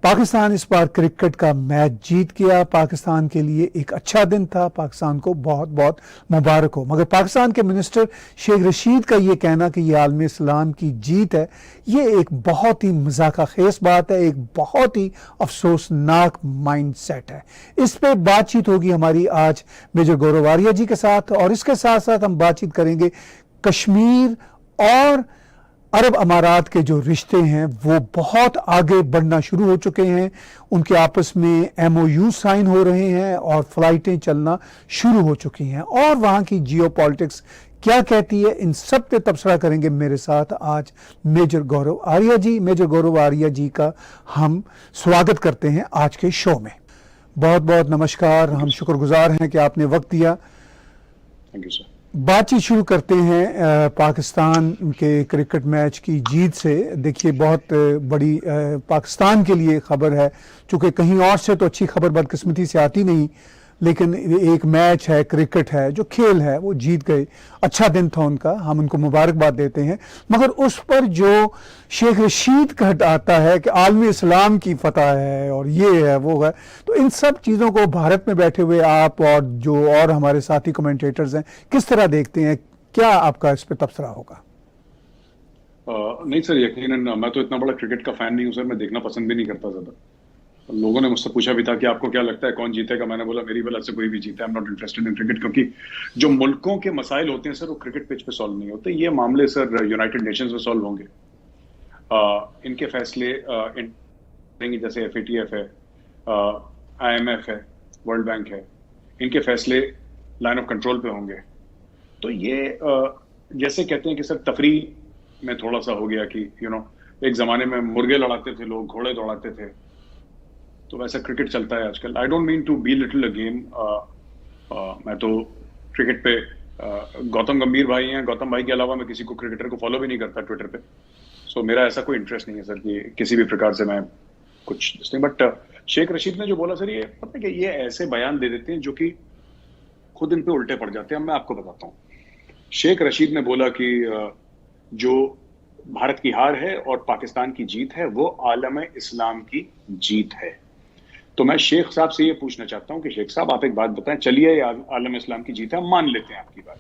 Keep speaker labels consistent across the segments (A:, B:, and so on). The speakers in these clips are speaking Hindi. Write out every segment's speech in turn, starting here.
A: पाकिस्तान इस बार क्रिकेट का मैच जीत गया। पाकिस्तान के लिए एक अच्छा दिन था, पाकिस्तान को बहुत बहुत मुबारक हो। मगर पाकिस्तान के मिनिस्टर शेख रशीद का ये कहना कि ये आलम इस्लाम की जीत है, ये एक बहुत ही मजाकखेज बात है, एक बहुत ही अफसोसनाक माइंड सेट है। इस पे बातचीत होगी हमारी आज मेजर गौरव आर्या जी के साथ, और इसके साथ साथ हम बातचीत करेंगे कश्मीर और अरब अमारात के जो रिश्ते हैं वो बहुत आगे बढ़ना शुरू हो चुके हैं। उनके आपस में MOU साइन हो रहे हैं और फ्लाइटें चलना शुरू हो चुकी हैं, और वहाँ की जियोपॉलिटिक्स क्या कहती है, इन सब पे तबसरा करेंगे मेरे साथ आज मेजर गौरव आर्या जी। मेजर गौरव आर्या जी का हम स्वागत करते हैं आज के शो में। बहुत बहुत नमस्कार, हम शुक्रगुजार हैं कि आपने वक्त दिया।
B: Thank you sir.
A: बातचीत शुरू करते हैं पाकिस्तान के क्रिकेट मैच की जीत से। देखिए, बहुत बड़ी पाकिस्तान के लिए खबर है, चूँकि कहीं और से तो अच्छी खबर बदकिस्मती से आती नहीं, लेकिन एक मैच है, क्रिकेट है, जो खेल है, वो जीत गए। अच्छा दिन था उनका, हम उनको मुबारकबाद देते हैं। मगर उस पर जो शेख रशीद का आता है कि आलमी इस्लाम की फतह है और ये है वो है, तो इन सब चीज़ों को भारत में बैठे हुए आप और जो और हमारे साथी कमेंटेटर्स हैं किस तरह देखते हैं? क्या आपका इस पर तबसरा होगा?
B: नहीं सर, यकीनन मैं तो इतना बड़ा क्रिकेट का फैन नहीं हूँ सर, मैं देखना पसंद भी नहीं करता ज़्यादा। लोगों ने मुझसे पूछा भी था कि आपको क्या लगता है कौन जीतेगा, मैंने बोला मेरी वजह से कोई भी जीता, I am not interested in cricket, क्योंकि जो मुल्कों के मसाइल होते हैं सर वो क्रिकेट पिच पे सॉल्व नहीं होते। ये मामले सर यूनाइटेड नेशंस में सॉल्व होंगे। इनके फैसले जैसे FATF है, IMF है, वर्ल्ड बैंक है, इनके फैसले लाइन ऑफ कंट्रोल पे होंगे। तो ये जैसे कहते हैं कि सर तफरीह में थोड़ा सा हो गया कि एक जमाने में मुर्गे लड़ाते थे लोग, घोड़े दौड़ाते थे, तो वैसा क्रिकेट चलता है आजकल। I don't mean to belittle a game. मैं तो क्रिकेट पे गौतम गंभीर भाई हैं, गौतम भाई के अलावा मैं किसी को क्रिकेटर को फॉलो भी नहीं करता ट्विटर पे। सो मेरा ऐसा कोई इंटरेस्ट नहीं है सर कि किसी भी प्रकार से मैं कुछ बट शेख रशीद ने जो बोला सर, ये पता है कि ये ऐसे बयान दे देते हैं जो कि खुद इन पे उल्टे पड़ जाते हैं। मैं आपको बताता हूँ। शेख रशीद ने बोला कि जो भारत की हार है और पाकिस्तान की जीत है वो आलम इस्लाम की जीत है। तो मैं शेख साहब से ये पूछना चाहता हूं कि शेख साहब आप एक बात बताएं, चलिए ये आलम इस्लाम की जीत है, हम मान लेते हैं आपकी बात,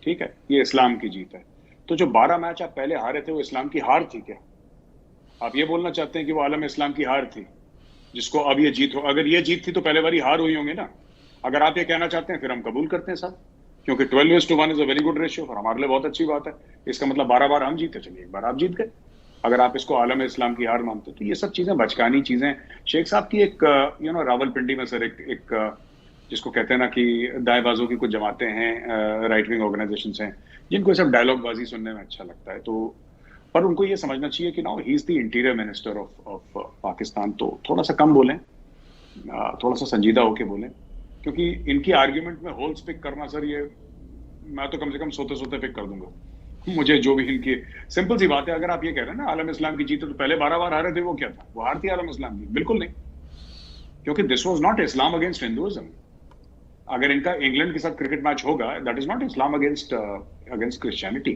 B: ठीक है, ये इस्लाम की जीत है, तो जो 12 मैच आप पहले हारे थे वो इस्लाम की हार थी क्या? आप ये बोलना चाहते हैं कि वो आलम इस्लाम की हार थी जिसको अब ये जीत हो? अगर ये जीत थी तो पहले बारी हार हुई होंगे ना। अगर आप ये कहना चाहते हैं फिर हम कबूल करते हैं साहब, क्योंकि 12:1 is a very good ratio और हमारे लिए बहुत अच्छी बात है। इसका मतलब 12 बार हम जीते, चलिए एक बार आप जीत गए। अगर आप इसको आलम इस्लाम की हार मानते तो ये सब चीजें बचकानी चीजें। शेख साहब की एक रावलपिंडी में सर एक जिसको कहते हैं ना कि दाएं बाजू की कुछ जमातें हैं, राइट विंग ऑर्गेनाइजेशंस हैं, जिनको ये सब डायलॉग बाजी सुनने में अच्छा लगता है। तो पर उनको ये समझना चाहिए कि now he is the interior minister of Pakistan, तो थोड़ा सा कम बोलें, थोड़ा सा संजीदा होके बोलें, क्योंकि इनकी आर्ग्यूमेंट में होल्स पिक करना सर, ये मैं तो कम से कम सोते सोते पिक कर दूंगा। मुझे जो भी इनकी सिंपल सी बात है, अगर आप ये कह रहे हैं ना आलम इस्लाम की जीत तो पहले 12 बार हारे थे, वो क्या था? वो हार थी आलम इस्लाम की? बिल्कुल नहीं, क्योंकि this was not Islam against Hinduism. अगर इनका इंग्लैंड के साथ क्रिकेट मैच होगा, that is not Islam against Christianity.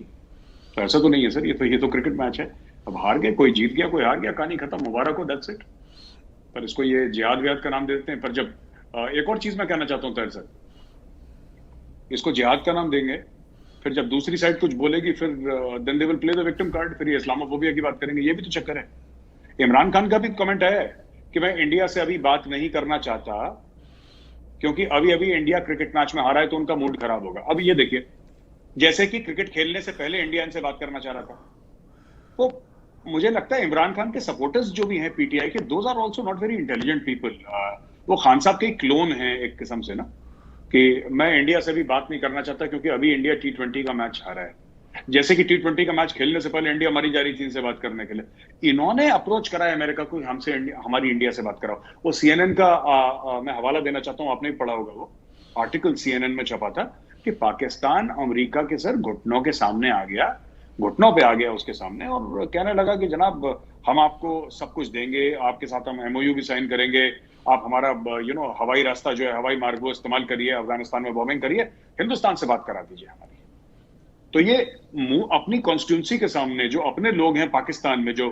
B: तो ऐसा तो नहीं है सर, ये तो क्रिकेट मैच है। अब हार गए, कोई जीत गया, कोई हार गया, कहानी खत्म, मुबारक हो, दैट्स इट। पर इसको ये जिहाद विहाद का नाम दे देते हैं। पर जब एक और चीज मैं कहना चाहता हूँ सर, इसको जिहाद का नाम देंगे, फिर जब दूसरी साइड कुछ बोलेगी फिर then they will play the victim card, फिर ये इस्लामोफोबिया की बात करेंगे। ये भी तो चक्कर है। इमरान खान का भी कमेंट है कि मैं इंडिया से अभी बात नहीं करना चाहता क्योंकि अभी अभी इंडिया क्रिकेट मैच में हारा है तो उनका मूड खराब होगा। अब ये देखिए, जैसे कि क्रिकेट खेलने से पहले इंडिया इनसे बात करना चाह रहा था, तो मुझे लगता है इमरान खान के सपोर्टर्स जो भी हैं PTI के, those are also not very intelligent people. वो खान साहब के क्लोन हैं एक किस्म से ना, कि मैं इंडिया से भी बात नहीं करना चाहता क्योंकि अभी इंडिया T20 का मैच हारा है। जैसे कि T20 का मैच खेलने से पहले इंडिया मरी जा रही थी इनसे बात करने के लिए। इन्होंने अप्रोच करा है अमेरिका को, हमसे हमारी इंडिया से बात कराओ। वो CNN का मैं हवाला देना चाहता हूँ, आपने भी पढ़ा होगा, वो आर्टिकल CNN में छपा था कि पाकिस्तान अमेरिका के सर घुटनों के सामने आ गया, घुटनों पे आ गया उसके सामने, और कहने लगा कि जनाब हम आपको सब कुछ देंगे, आपके साथ हम MOU भी साइन करेंगे, आप हमारा हवाई रास्ता जो है, हवाई मार्ग वो इस्तेमाल करिए, अफगानिस्तान में बॉम्बिंग करिए, हिंदुस्तान से बात करा दीजिए हमारी। तो ये अपनी कॉन्स्टिट्यूंसी के सामने जो अपने लोग हैं पाकिस्तान में, जो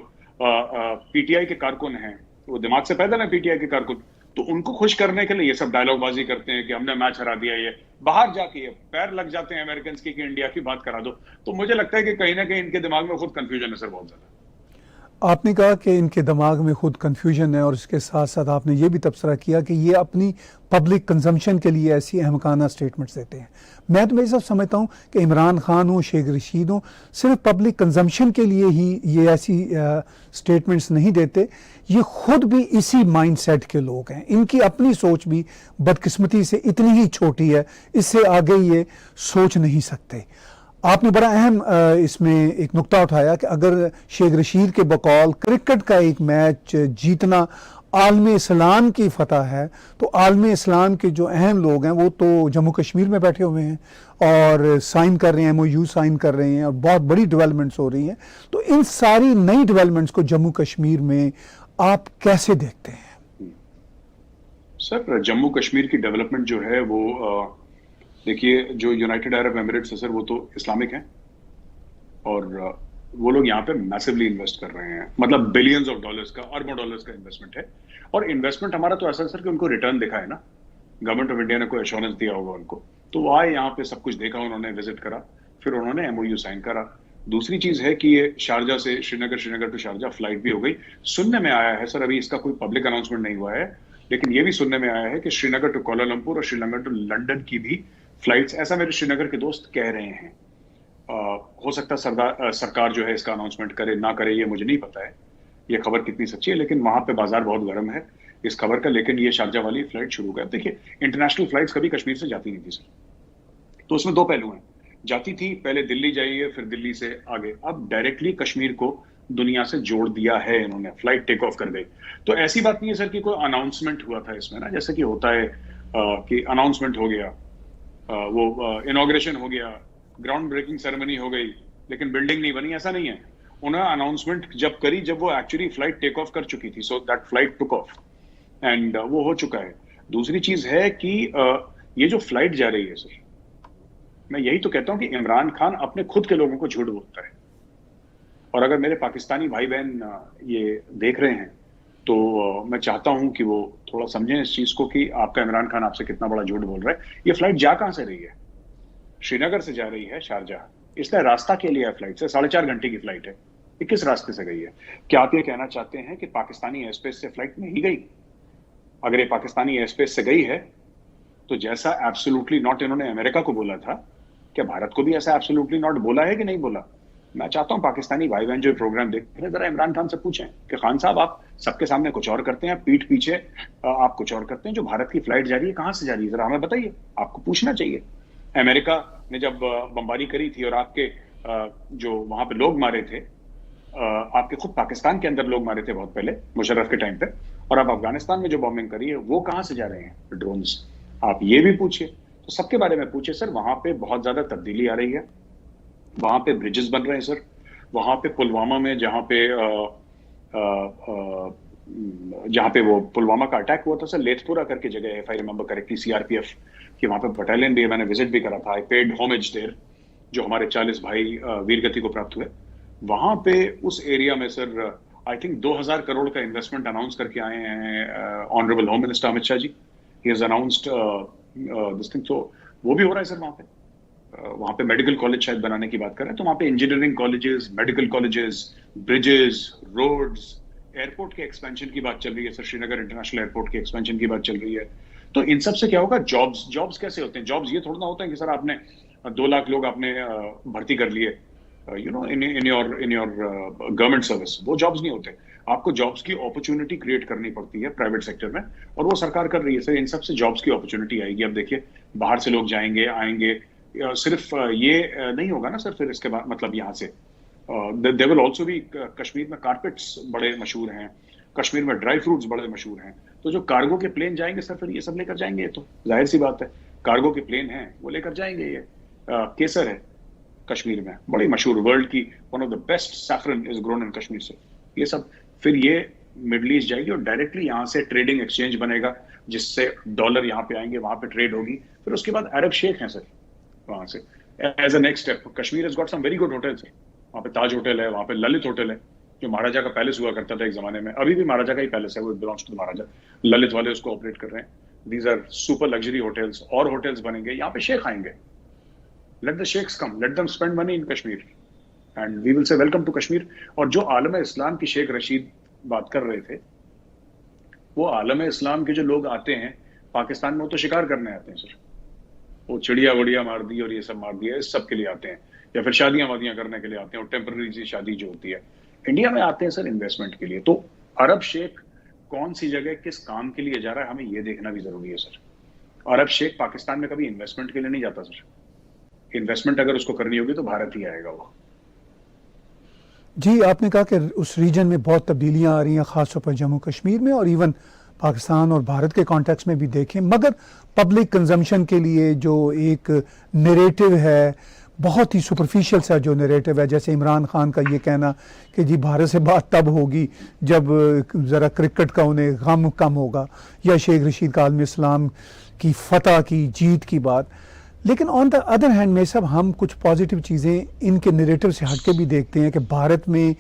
B: PTI के कारकुन हैं, वो दिमाग से पैदल है पीटीआई के कारकुन, तो उनको खुश करने के लिए ये सब डायलॉगबाजी करते हैं कि हमने मैच हरा दिया। ये बाहर जाके ये पैर लग जाते हैं अमेरिकन की कि इंडिया की बात करा दो। तो मुझे लगता है कि कहीं ना कहीं इनके दिमाग में खुद कंफ्यूजन है सर, बहुत ज्यादा।
A: आपने कहा कि इनके दिमाग में खुद कन्फ्यूजन है और इसके साथ साथ आपने ये भी तबसरा किया कि ये अपनी पब्लिक कंजम्पशन के लिए ऐसी अहमकाना स्टेटमेंट्स देते हैं। मैं तो मेरे साथ समझता हूँ कि इमरान खान हो, शेख रशीद हो, सिर्फ पब्लिक कंजम्पशन के लिए ही ये ऐसी स्टेटमेंट्स नहीं देते। ये खुद भी इसी माइंडसेट के लोग हैं। इनकी अपनी सोच भी बदकिस्मती से इतनी ही छोटी है, इससे आगे ये सोच नहीं सकते। आपने बड़ा अहम इसमें एक नुक्ता उठाया कि अगर शेख रशीद के बकौल क्रिकेट का एक मैच जीतना आलम इस्लाम की फतह है, तो आलम इस्लाम के जो अहम लोग हैं वो तो जम्मू कश्मीर में बैठे हुए हैं और साइन कर रहे हैं, MOU साइन कर रहे हैं और बहुत बड़ी डेवलपमेंट्स हो रही हैं। तो इन सारी नई डेवलपमेंट्स को जम्मू कश्मीर में आप कैसे देखते हैं?
B: सर, जम्मू कश्मीर की डेवलपमेंट जो है वो देखिए, जो यूनाइटेड अरब एमिरेट्स है सर, वो तो इस्लामिक हैं और वो लोग यहाँ पे मैसिवली इन्वेस्ट कर रहे हैं। मतलब बिलियंस ऑफ डॉलर्स का, अरबों डॉलर्स का इन्वेस्टमेंट है। और इन्वेस्टमेंट हमारा तो ऐसा सर कि उनको रिटर्न दिखा है ना, गवर्नमेंट ऑफ इंडिया ने कोई एश्योरेंस दिया होगा उनको, तो वो आए यहाँ पे, सब कुछ देखा उन्होंने, विजिट करा, फिर उन्होंने MOU साइन करा। दूसरी चीज है कि ये शारजा से Srinagar, Srinagar to Sharjah flight भी हो गई। सुनने में आया है सर, अभी इसका कोई पब्लिक अनाउंसमेंट नहीं हुआ है, लेकिन ये भी सुनने में आया है कि श्रीनगर टू कोलालमपुर और श्रीनगर टू लंदन की भी फ्लाइट्स, ऐसा मेरे श्रीनगर के दोस्त कह रहे हैं। हो सकता है सरकार जो है इसका अनाउंसमेंट करे ना करे, ये मुझे नहीं पता है ये खबर कितनी सच्ची है, लेकिन वहां पे बाजार बहुत गर्म है इस खबर का। लेकिन ये शारजा वाली फ्लाइट शुरू कर, देखिए इंटरनेशनल फ्लाइट्स कभी कश्मीर से जाती नहीं थी सर, तो उसमें दो पहलू हैं। जाती थी पहले दिल्ली जाइए, फिर दिल्ली से आगे, अब डायरेक्टली कश्मीर को दुनिया से जोड़ दिया है इन्होंने, फ्लाइट टेक ऑफ कर गई। तो ऐसी बात नहीं है सर कि कोई अनाउंसमेंट हुआ था इसमें ना, जैसे कि होता है कि अनाउंसमेंट हो गया, वो इनॉग्रेशन हो गया, ग्राउंड ब्रेकिंग सेरेमनी हो गई, लेकिन बिल्डिंग नहीं बनी, ऐसा नहीं है। उन्हें अनाउंसमेंट जब करी जब वो एक्चुअली फ्लाइट टेक ऑफ कर चुकी थी, so that flight took off and वो हो चुका है। दूसरी चीज है कि ये जो फ्लाइट जा रही है सर, मैं यही तो कहता हूं कि इमरान खान अपने खुद के लोगों को झूठ बोलता है। और अगर मेरे पाकिस्तानी भाई बहन ये देख रहे हैं तो मैं चाहता हूं कि वो थोड़ा समझें इस चीज को कि आपका इमरान खान आपसे कितना बड़ा झूठ बोल रहा है। ये फ्लाइट जा कहां से रही है? श्रीनगर से जा रही है शारजाह, इसलिए रास्ता के लिए है फ्लाइट से, 4.5 घंटे की फ्लाइट है। ये किस रास्ते से गई है? क्या आप ये कहना चाहते हैं कि पाकिस्तानी एयर स्पेस से फ्लाइट नहीं गई? अगर ये पाकिस्तानी एयर स्पेस से गई है तो जैसा एब्सोल्युटली नॉट इन्होंने अमेरिका को बोला था, क्या भारत को भी ऐसा एब्सोल्युटली नॉट बोला है कि नहीं बोला? मैं चाहता हूं पाकिस्तानी भाई बहन जो प्रोग्राम देख रहे हैं, जरा इमरान खान से पूछें कि खान साहब आप सबके सामने कुछ और करते हैं, पीठ पीछे आप कुछ और करते हैं। जो भारत की फ्लाइट जा रही है कहां से जा रही है, जरा हमें बताइए, आपको पूछना चाहिए। अमेरिका ने जब बमबारी करी थी और आपके जो वहां पे लोग मारे थे, आपके खुद पाकिस्तान के अंदर लोग मारे थे बहुत पहले मुशर्रफ के टाइम पे, और अब अफगानिस्तान में जो बॉम्बिंग करी है वो कहां से जा रहे हैं ड्रोन्स, आप ये भी पूछिए। तो सबके बारे में पूछिए सर। वहां पे बहुत ज्यादा तब्दीली आ रही है, वहां पे ब्रिजेस बन रहे हैं सर। वहां पे पुलवामा में जहां पे वो पुलवामा का अटैक हुआ था सर, लेथपुरा करके जगह है, if I remember correctly, CRPF की वहां पे बटालियन भी है, मैंने विजिट भी करा था, आई पेड होमेज देयर, जो हमारे 40 भाई वीरगति को प्राप्त हुए। वहां पे उस एरिया में सर आई थिंक 2000 करोड़ का इन्वेस्टमेंट अनाउंस करके आए हैं honourable home minister Amit Shah ji. He has announced this thing, तो वो भी हो रहा है सर वहां पे। वहां पे मेडिकल कॉलेज शायद बनाने की बात कर रहे हैं, तो वहां पे engineering colleges, medical colleges, bridges, roads, airport के एक्सपेंशन की बात चल रही है सर, श्रीनगर इंटरनेशनल एयरपोर्ट के एक्सपेंशन की बात चल रही है। तो इन सब से क्या होगा? जॉब्स कैसे होते हैं? जॉब्स ये थोड़ा ना होता है कि सर आपने 2 लाख लोग आपने भर्ती कर लिए इन योर गवर्नमेंट सर्विस, वो जॉब्स नहीं होते। आपको जॉब्स की अपॉर्चुनिटी क्रिएट करनी पड़ती है प्राइवेट सेक्टर में, और वो सरकार कर रही है सर। इन सब से जॉब्स की अपॉर्चुनिटी आएगी। अब देखिए बाहर से लोग जाएंगे आएंगे, सिर्फ ये नहीं होगा ना सर, फिर इसके बाद मतलब यहाँ से देयर विल आल्सो भी, कश्मीर में कारपेट्स बड़े मशहूर हैं, कश्मीर में ड्राई फ्रूट्स बड़े मशहूर हैं, तो जो कार्गो के प्लेन जाएंगे सर, फिर ये सब लेकर जाएंगे। तो जाहिर सी बात है, कार्गो के प्लेन हैं वो लेकर जाएंगे। ये केसर है कश्मीर में, बड़ी मशहूर, वर्ल्ड की one of the best saffron is grown in Kashmir से। ये सब फिर ये मिडल ईस्ट जाएगी और डायरेक्टली यहाँ से ट्रेडिंग एक्सचेंज बनेगा, जिससे डॉलर यहाँ पे आएंगे, वहां पे ट्रेड होगी। फिर उसके बाद अरब शेख हैं सर वहां से as a next step. Kashmir has got some very good hotels, वहां पे ताज होटल है, वहां पे ललित होटल है, जो महाराजा का पैलेस हुआ करता था एक जमाने में, अभी भी महाराजा का ही पैलेस है, वो बिलोंग्स टू महाराजा, ललित वाले उसको ऑपरेट कर रहे हैं। These are super luxury hotels, और होटल्स बनेंगे, यहाँ पे शेख आएंगे। Let the sheikhs come, let them spend money in Kashmir and we will say welcome to Kashmir. और जो आलम इस्लाम की शेख रशीद बात कर रहे थे, वो आलम इस्लाम के जो लोग आते हैं पाकिस्तान में, वो तो शिकार करने आते हैं सर, वो चिड़िया वड़िया मार दी और ये सब मार दिया, इस सब के लिए आते हैं, या फिर शादियां वादियां करने के लिए आते हैं, और टेम्पररी सी शादी जो होती है। इंडिया में आते हैं सर इन्वेस्टमेंट के लिए। तो अरब शेख कौन सी जगह किस काम के लिए जा रहा है, हमें ये देखना भी जरूरी है सर। अरब शेख पाकिस्तान में कभी इन्वेस्टमेंट के लिए नहीं जाता सर। इन्वेस्टमेंट अगर उसको करनी होगी तो भारत ही आएगा वो।
A: जी, आपने कहा कि उस रीजन में बहुत तब्दीलियां आ रही हैं, ख़ासतौर पर जम्मू कश्मीर में, और इवन पाकिस्तान और भारत के कॉन्टेक्स्ट में भी देखें, मगर पब्लिक कंजम्पशन के लिए जो एक नैरेटिव है, बहुत ही सुपरफिशियल सा जो नैरेटिव है, जैसे इमरान खान का ये कहना कि जी भारत से बात तब होगी जब ज़रा क्रिकेट का उन्हें गम कम होगा, या शेख रशीद का आलम इस्लाम की फतह की जीत की बात। लेकिन ऑन द अदर हैंड में सब हम कुछ पॉजिटिव चीज़ें इनके नैरेटिव से हटके भी देखते हैं कि भारत में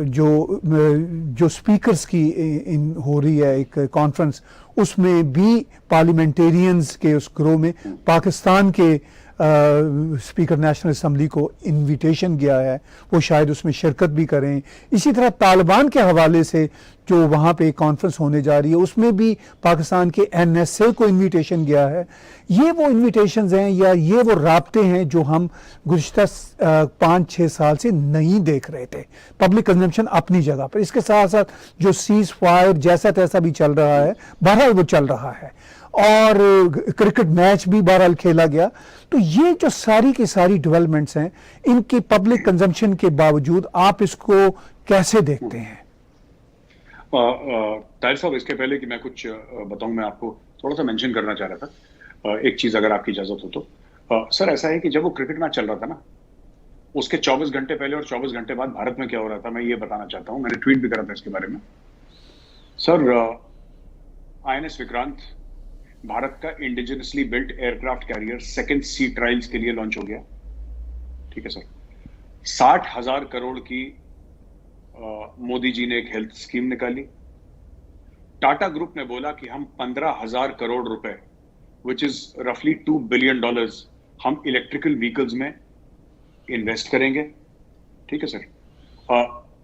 A: जो स्पीकर्स की इन हो रही है एक कॉन्फ्रेंस, उसमें भी पार्लियामेंटेरियंस के उस ग्रोह में पाकिस्तान के स्पीकर नेशनल असम्बली को इनविटेशन गया है, वो शायद उसमें शिरकत भी करें। इसी तरह तालिबान के हवाले से जो वहाँ पे कॉन्फ्रेंस होने जा रही है, उसमें भी पाकिस्तान के NSA को इनविटेशन गया है। ये वो इनविटेशंस हैं या ये वो राब्ते हैं जो हम गुज़िश्ता 5-6 साल से नहीं देख रहे थे। पब्लिक कंजम्पशन अपनी जगह पर, इसके साथ साथ जो सीज फायर जैसा तैसा भी चल रहा है, बहरहाल वो चल रहा है, और क्रिकेट मैच भी बहरहाल खेला गया। तो ये जो सारी की सारी डेवलपमेंट्स हैं, इनकी पब्लिक कंजम्पशन के बावजूद आप इसको कैसे देखते हैं?
B: ताहिर साहब, इसके पहले कि मैं कुछ बताऊं, मैं आपको थोड़ा सा मेंशन करना चाह रहा था एक चीज, अगर आपकी इजाजत हो तो। सर ऐसा है कि जब वो क्रिकेट मैच चल रहा था ना, उसके 24 घंटे पहले और 24 घंटे बाद भारत में क्या हो रहा था, मैं ये बताना चाहता हूं। मैंने ट्वीट भी करा था इसके बारे में सर। INS विक्रांत भारत का indigenously built aircraft carrier second sea trials के लिए लॉन्च हो गया। ठीक है सर। 60,000 करोड़ की मोदी जी ने एक हेल्थ स्कीम निकाली। टाटा ग्रुप ने बोला कि हम 15,000 करोड़ रुपए, विच इज रफली $2 बिलियन, हम इलेक्ट्रिकल व्हीकल्स में इन्वेस्ट करेंगे। ठीक है सर।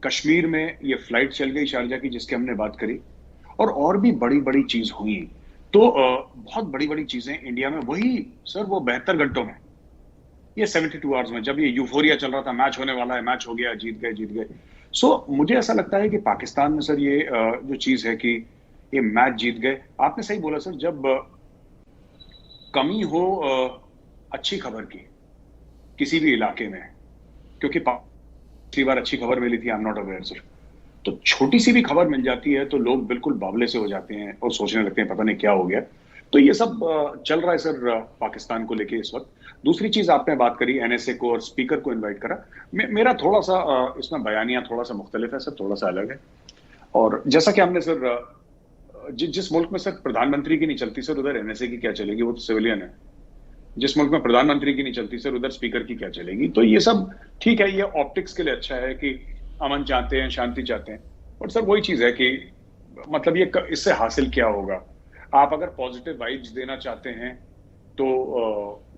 B: कश्मीर में ये फ्लाइट चल गई शारजा की, जिसकी हमने बात करी, और भी बड़ी बड़ी चीज हुई। तो बहुत बड़ी बड़ी चीजें इंडिया में, वही सर वो 72 घंटों में, ये 72 आवर्स में, जब ये यूफोरिया चल रहा था, मैच होने वाला है, मैच हो गया, जीत गए। सो मुझे ऐसा लगता है कि पाकिस्तान में सर ये जो चीज है कि ये मैच जीत गए। आपने सही बोला सर, जब कमी हो अच्छी खबर की किसी भी इलाके में, क्योंकि पिछली बार अच्छी खबर मिली थी, I am not aware sir, तो छोटी सी भी खबर मिल जाती है तो लोग बिल्कुल बावले से हो जाते हैं और सोचने लगते हैं पता नहीं क्या हो गया। तो ये सब चल रहा है सर पाकिस्तान को लेके इस वक्त। दूसरी चीज आपने बात करी NSA को और स्पीकर को इनवाइट करा, मेरा थोड़ा सा इसमें बयानिया थोड़ा सा मुख्तलिफ है सर, थोड़ा सा अलग है। और जैसा कि हमने सर जिस मुल्क में सर प्रधानमंत्री की नहीं चलती सर, उधर NSA की क्या चलेगी, वो तो सिविलियन है। जिस मुल्क में प्रधानमंत्री की नहीं चलती सर, उधर स्पीकर की क्या चलेगी। तो ये सब ठीक है, ये ऑप्टिक्स के लिए अच्छा है कि अमन चाहते हैं, शांति चाहते हैं, और सर वही चीज है कि मतलब ये इससे हासिल क्या होगा। आप अगर पॉजिटिव वाइब्स देना चाहते हैं तो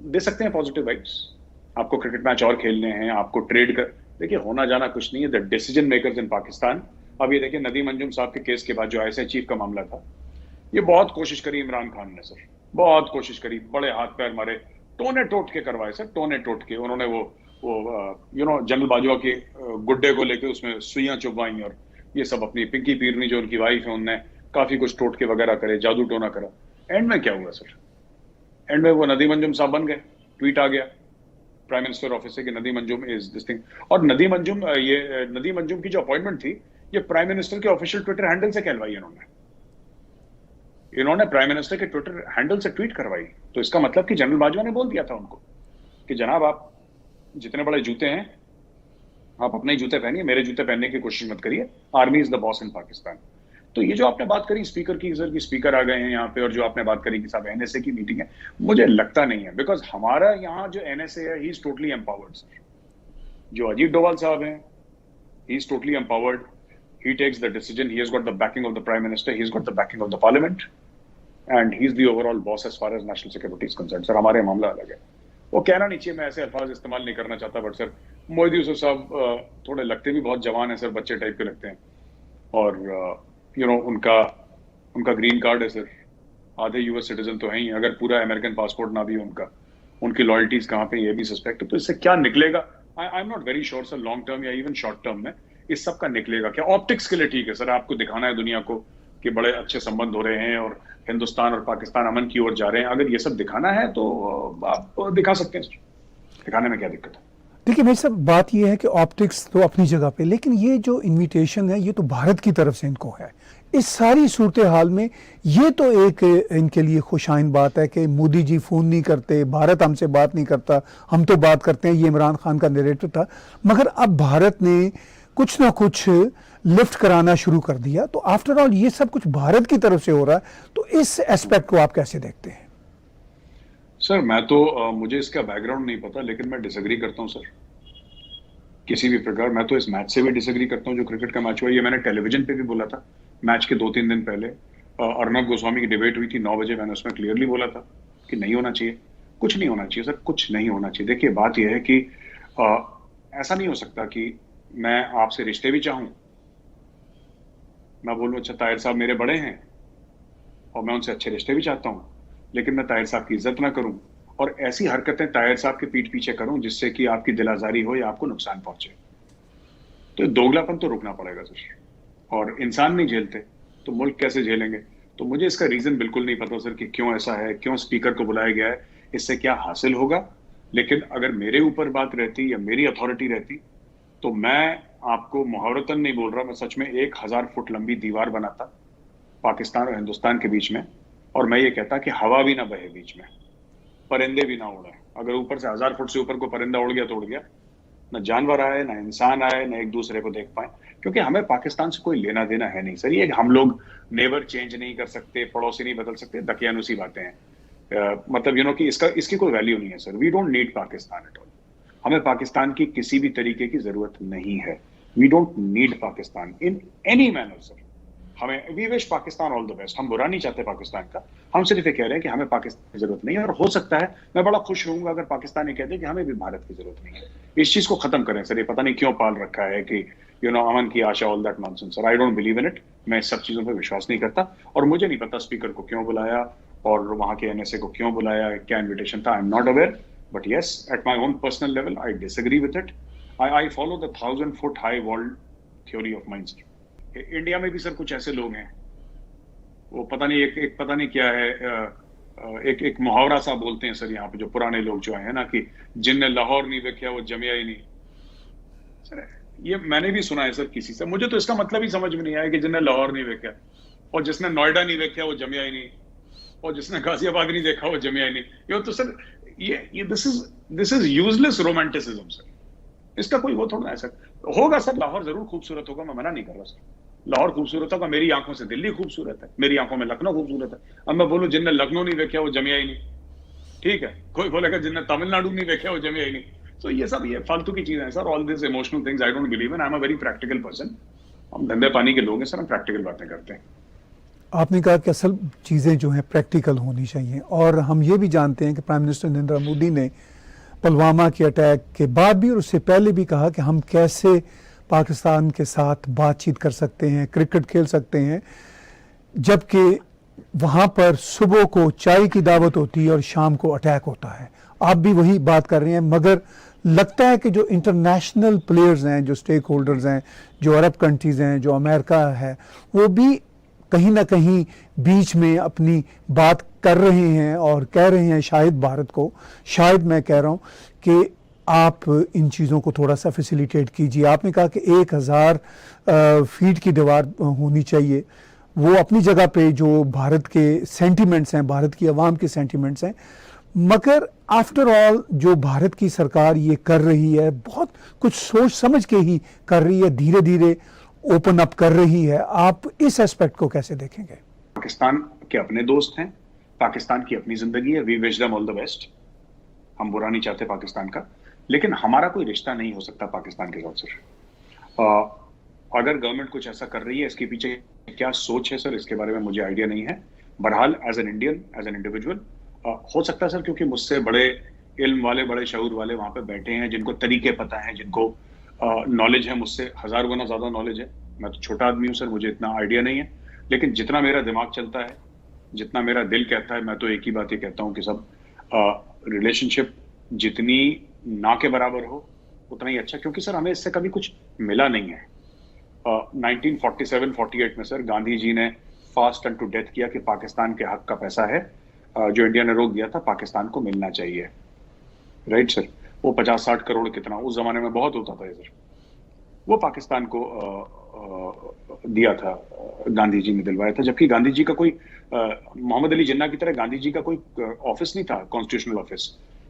B: दे सकते हैं पॉजिटिव वाइब्स। आपको क्रिकेट मैच और खेलने हैं, आपको ट्रेड कर, देखिए होना जाना कुछ नहीं है। The decision makers in Pakistan, अब ये देखिए नदीम अंजुम साहब के केस के बाद जो ISI चीफ का मामला था, ये बहुत कोशिश करी इमरान खान ने सर, बहुत कोशिश करी, बड़े हाथ पैर मारे, टोने टोट के करवाए सर, टोने टोट के। उन्होंने वो जनरल बाजवा के गुड्डे को लेके उसमें सुइयां चुभवाई, और ये सब अपनी पिंकी पीरनी जो उनकी वाइफ है, उनने काफी कुछ टोटके वगैरह करे, जादू टोना करा। एंड में क्या हुआ सर? एंड में वो नदीम अंजुम साहब बन गए। ट्वीट आ गया प्राइम मिनिस्टर ऑफिस से कि Nadeem Anjum is this thing. और नदीम अंजुम की जो अपॉइंटमेंट थी, ये प्राइम मिनिस्टर के ऑफिशियल ट्विटर हैंडल से कहलवाई इन्होंने प्राइम मिनिस्टर के ट्विटर हैंडल से ट्वीट करवाई। तो इसका मतलब कि जनरल बाजवा ने बोल दिया था उनको कि जनाब आप जितने बड़े जूते हैं, आप अपने ही जूते पहनिए, मेरे जूते पहनने की कोशिश मत करिए। आर्मी इज द बॉस इन पाकिस्तान। तो ये जो आपने बात करी स्पीकर की, सर की स्पीकर आ गए हैं यहाँ पे, और जो आपने बात करी कि साहब NSA की मीटिंग है, मुझे लगता नहीं है, बिकॉज हमारा यहाँ जो NSA है, he is totally empowered sir. जो अजीत डोभाल साहब हैं, He is totally empowered. He takes the decision. He has got the backing of the Prime Minister. He's got the backing of the Parliament. And he's the overall boss as far as national security is concerned. Sir हमारे मामला अलग है. वो कहना नहीं चाहिए, मैं ऐसे अल्फाज इस्तेमाल नहीं करना चाहता, बट सर मोदी यूसुफ साहब थोड़े लगते भी बहुत जवान है सर, बच्चे टाइप के लगते हैं. और उनका ग्रीन कार्ड है सर, आधे यूएस सिटीजन तो हैं ही. अगर पूरा अमेरिकन पासपोर्ट ना भी हो उनका, उनकी लॉयल्टीज कहाँ पे, ये भी सस्पेक्ट है. तो इससे क्या निकलेगा, I am not very sure sir, long term या इवन शॉर्ट टर्म में इस सब का निकलेगा क्या. ऑप्टिक्स के लिए ठीक है सर, आपको दिखाना है दुनिया को कि बड़े अच्छे संबंध हो रहे हैं और हिंदुस्तान और पाकिस्तान अमन की ओर जा रहे हैं. अगर ये सब दिखाना है तो आप दिखा सकते हैं सर, दिखाने में क्या दिक्कत है.
A: देखिए मेरी सब बात यह है कि ऑप्टिक्स तो अपनी जगह पे, लेकिन ये जो इनविटेशन है ये तो भारत की तरफ से इनको है. इस सारी सूरत हाल में ये तो एक इनके लिए खुशाइन बात है कि मोदी जी फोन नहीं करते, भारत हमसे बात नहीं करता, हम तो बात करते हैं. ये इमरान खान का नैरेटिव था, मगर अब भारत ने कुछ ना कुछ लिफ्ट कराना शुरू कर दिया. तो आफ्टर ऑल ये सब कुछ भारत की तरफ से हो रहा है, तो इस एस्पेक्ट को आप कैसे देखते हैं?
B: सर मैं तो मुझे इसका बैकग्राउंड नहीं पता, लेकिन मैं डिसएग्री करता हूं सर किसी भी प्रकार. मैं तो इस मैच से भी डिसएग्री करता हूं जो क्रिकेट का मैच हुआ. ये मैंने टेलीविजन पे भी बोला था मैच के 2-3 दिन पहले. अर्नब गोस्वामी की डिबेट हुई थी 9 बजे, मैंने उसमें क्लियरली बोला था कि नहीं होना चाहिए, कुछ नहीं होना चाहिए सर, कुछ नहीं होना चाहिए. देखिए बात यह है कि ऐसा नहीं हो सकता कि मैं आपसे रिश्ते भी चाहूं, मैं बोलूं अच्छा ताहिर साहब मेरे बड़े हैं और मैं उनसे अच्छे रिश्ते भी चाहता हूं, लेकिन मैं ताहिर साहब की इज्जत ना करूं और ऐसी हरकतें ताहिर साहब के पीठ पीछे करूं जिससे कि आपकी दिलाजारी हो या आपको नुकसान पहुंचे. तो दोगलापन तो रोकना पड़ेगा सर. और इंसान नहीं झेलते तो मुल्क कैसे झेलेंगे. तो मुझे इसका रीजन बिल्कुल नहीं पता सर कि क्यों ऐसा है, क्यों स्पीकर को बुलाया गया है, इससे क्या हासिल होगा. लेकिन अगर मेरे ऊपर बात रहती या मेरी अथॉरिटी रहती तो मैं आपको मुहावरतन नहीं बोल रहा, मैं सच में 1000 फुट लंबी दीवार बनाता पाकिस्तान और हिंदुस्तान के बीच में, और मैं ये कहता कि हवा भी ना बहे बीच में, परिंदे भी ना उड़े. अगर ऊपर से 1000 फुट से ऊपर को परिंदा उड़ गया तो उड़ गया, ना जानवर आए ना इंसान आए ना एक दूसरे को देख पाए, क्योंकि हमें पाकिस्तान से कोई लेना देना है नहीं सर. ये हम लोग नेबर चेंज नहीं कर सकते, पड़ोसी नहीं बदल सकते, दकियानुसी बातें हैं. मतलब कि इसकी कोई वैल्यू नहीं है sir. We don't need Pakistan at all. हमें पाकिस्तान की किसी भी तरीके की जरूरत नहीं है. We don't need Pakistan in any manner sir. हमें we wish Pakistan all the best. हम बुरा नहीं चाहते पाकिस्तान का, हम सिर्फ ये कह रहे हैं कि हमें पाकिस्तान की जरूरत नहीं है. और हो सकता है मैं बड़ा खुश रहूंगा अगर पाकिस्तान ये कहते हैं कि हमें भी भारत की जरूरत नहीं है. इस चीज को खत्म करें सर. ये पता नहीं क्यों पाल रखा है कि Aman ki Asha, all that nonsense sir. I don't believe in it. मैं इस सब चीजों पर विश्वास नहीं करता और मुझे नहीं पता स्पीकर को क्यों बुलाया और वहां के एनएसए को क्यों बुलाया, क्या इन्विटेशन था. I am not aware. But yes, at my own personal level, I disagree with it. I follow the 1000-foot high wall theory of mine. India में भी सर कुछ ऐसे लोग हैं, वो पता नहीं एक पता नहीं क्या है, एक मुहावरा सा बोलते हैं सर यहाँ पे जो पुराने लोग जो हैं ना कि जिनने लाहौर नहीं देखा वो जमिया ही नहीं. सर ये मैंने भी सुना है सर किसी से. मुझे तो इसका मतलब ही समझ में नहीं आया कि जिनने लाहौर नहीं देखा और जिसने नोएडा नहीं देखा वो जमिया ही नहीं और जिसने गाजियाबाद नहीं देखा वो जमिया ही नहीं. ये तो सर ये this is useless romanticism sir. इसका कोई वो थोड़ा ऐसा होगा सर. लाहौर जरूर खूबसूरत होगा, मैं मना नहीं कर रहा सर. लाहौर खूबसूरत होगा, मेरी आंखों से दिल्ली खूबसूरत है, मेरी आंखों में लखनऊ खूबसूरत है. अब मैं बोलूं जिनने लखनऊ नहीं देखा वो जमिया ही नहीं, ठीक है. कोई बोलेगा जिनने तमिलनाडु नहीं देखा वो जमिया ही नहीं. तो ये सब ये फालतू की चीजें हैं sir. All this emotional things I don't believe in. I am a very practical person. हम धंधे पानी के लोग हैं सर, हम प्रैक्टिकल बातें करते हैं.
A: आपने कहा कि असल चीज़ें जो हैं प्रैक्टिकल होनी चाहिए, और हम ये भी जानते हैं कि प्राइम मिनिस्टर नरेंद्र मोदी ने पुलवामा के अटैक के बाद भी और उससे पहले भी कहा कि हम कैसे पाकिस्तान के साथ बातचीत कर सकते हैं, क्रिकेट खेल सकते हैं, जबकि वहाँ पर सुबह को चाय की दावत होती है और शाम को अटैक होता है. आप भी वही बात कर रहे हैं, मगर लगता है कि जो इंटरनेशनल प्लेयर्स हैं, जो स्टेक होल्डर्स हैं, जो अरब कंट्रीज़ हैं, जो अमेरिका है, वो भी कहीं ना कहीं बीच में अपनी बात कर रहे हैं और कह रहे हैं शायद भारत को, शायद मैं कह रहा हूं कि आप इन चीज़ों को थोड़ा सा फैसिलिटेट कीजिए. आपने कहा कि 1000 फीट की दीवार होनी चाहिए. वो अपनी जगह पे जो भारत के सेंटिमेंट्स हैं, भारत की आवाम के सेंटिमेंट्स हैं, मगर आफ्टर ऑल जो भारत की सरकार ये कर रही है, बहुत कुछ सोच समझ के ही कर रही है, धीरे धीरे ओपन अप कर रही है. आप इस एस्पेक्ट को कैसे देखेंगे?
B: पाकिस्तान के अपने दोस्त हैं, पाकिस्तान की अपनी जिंदगी है. We wish them all the best. हम बुरा नहीं चाहते पाकिस्तान का, लेकिन हमारा कोई रिश्ता नहीं हो सकता पाकिस्तान के साथ सर. अगर गवर्नमेंट कुछ ऐसा कर रही है, इसके पीछे क्या सोच है सर, इसके बारे में मुझे आइडिया नहीं है। बहरहाल as an Indian, as an individual, हो सकता है सर, क्योंकि मुझसे बड़े इल्म वाले, बड़े शऊर वाले वहां पे बैठे हैं, जिनको तरीके पता है, जिनको नॉलेज है, मुझसे 1000 गुना ज्यादा नॉलेज है। मैं तो छोटा आदमी हूँ सर, मुझे इतना आइडिया नहीं है। लेकिन जितना मेरा दिमाग चलता है, जितना मेरा दिल कहता है, मैं तो एक ही बात ही कहता हूँ कि सब रिलेशनशिप जितनी ना के बराबर हो उतना ही अच्छा, क्योंकि सर हमें इससे कभी कुछ मिला नहीं है। 1947-48 में सर गांधी जी ने फास्ट एंड टू डेथ किया कि पाकिस्तान के हक का पैसा है, जो इंडिया ने रोक दिया था, पाकिस्तान को मिलना चाहिए। राइट सर, वो 50-60 करोड़ कितना उस जमाने में बहुत होता था सर, वो पाकिस्तान को दिया था, गांधी जी ने दिलवाया था। जबकि गांधी जी का कोई मोहम्मद अली जिन्ना की तरह गांधी जी का कोई ऑफिस नहीं था, constitutional office.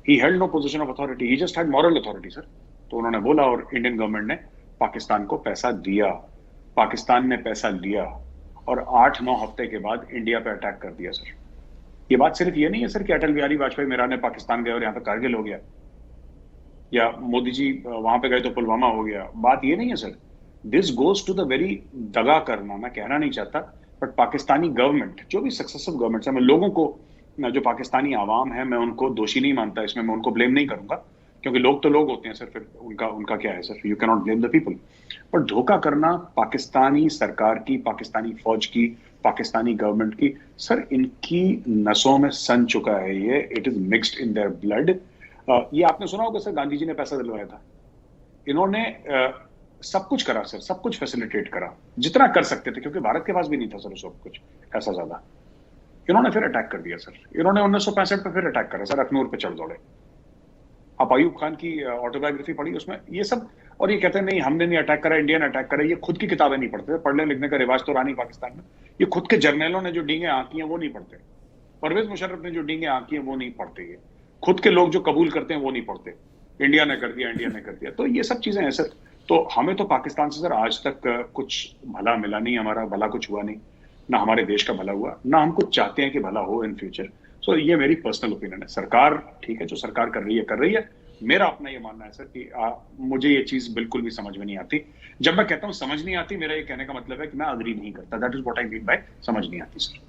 B: He held no position of authority, he just had moral authority sir. तो उन्होंने बोला और इंडियन गवर्नमेंट ने पाकिस्तान को पैसा दिया, पाकिस्तान ने पैसा लिया और 8-9 हफ्ते के बाद इंडिया पे अटैक कर दिया सर। ये बात सिर्फ ये नहीं है सर कि अटल बिहारी वाजपेयी मेराने पाकिस्तान गए और यहाँ पे कारगिल हो गया, या मोदी जी वहां पे गए तो पुलवामा हो गया। बात ये नहीं है sir, this goes to the very, दगा करना मैं कहना नहीं चाहता, बट पाकिस्तानी गवर्नमेंट, जो भी सक्सेसिव गवर्नमेंट है, मैं लोगों को, जो पाकिस्तानी आवाम है, मैं उनको दोषी नहीं मानता इसमें, मैं उनको ब्लेम नहीं करूंगा, क्योंकि लोग तो लोग होते हैं सर, फिर उनका उनका क्या है sir, you can not blame the people. पर धोखा करना पाकिस्तानी सरकार की, पाकिस्तानी फौज की, पाकिस्तानी गवर्नमेंट की, सर इनकी नसों में सन चुका है ये, it is mixed in their blood. ये आपने सुना होगा सर, गांधी जी ने पैसा दिलवाया था, इन्होंने सब कुछ करा सर, सब कुछ फैसिलिटेट करा जितना कर सकते थे, क्योंकि भारत के पास भी नहीं था सर उस वक्त कुछ ऐसा ज्यादा। इन्होंने फिर अटैक कर दिया सर, इन्होंने 1965 पे फिर अटैक करा सर, अखनूर पे चढ़ दौड़े। आप अयूब खान की ऑटोबायोग्राफी पढ़ी, उसमें ये सब, और ये कहते हैं नहीं हमने नहीं अटैक करा, इंडिया ने अटैक करा। ये खुद की किताबें नहीं पढ़ते, पढ़ने लिखने का रिवाज तो रहा नहीं पाकिस्तान में। ये खुद के जर्नलों ने जो डींगे आंकी हैं वो नहीं पढ़ते, परवेज मुशर्रफ ने जो डींगे आंकी हैं वो नहीं पढ़ते, ये खुद के लोग जो कबूल करते हैं वो नहीं पढ़ते, इंडिया ने कर दिया, इंडिया ने कर दिया। तो ये सब चीजें हैं सर। तो हमें तो पाकिस्तान से सर आज तक कुछ भला मिला नहीं, हमारा भला कुछ हुआ नहीं, ना हमारे देश का भला हुआ, ना हम कुछ चाहते हैं कि भला हो इन फ्यूचर। सो ये मेरी पर्सनल ओपिनियन है। सरकार ठीक है, जो सरकार कर रही है। मेरा अपना ये मानना है सर कि मुझे ये चीज बिल्कुल भी समझ में नहीं आती। जब मैं कहता हूं समझ नहीं आती, मेरा ये कहने का मतलब है कि मैं अग्री नहीं करता। That is what I mean by समझ नहीं आती सर।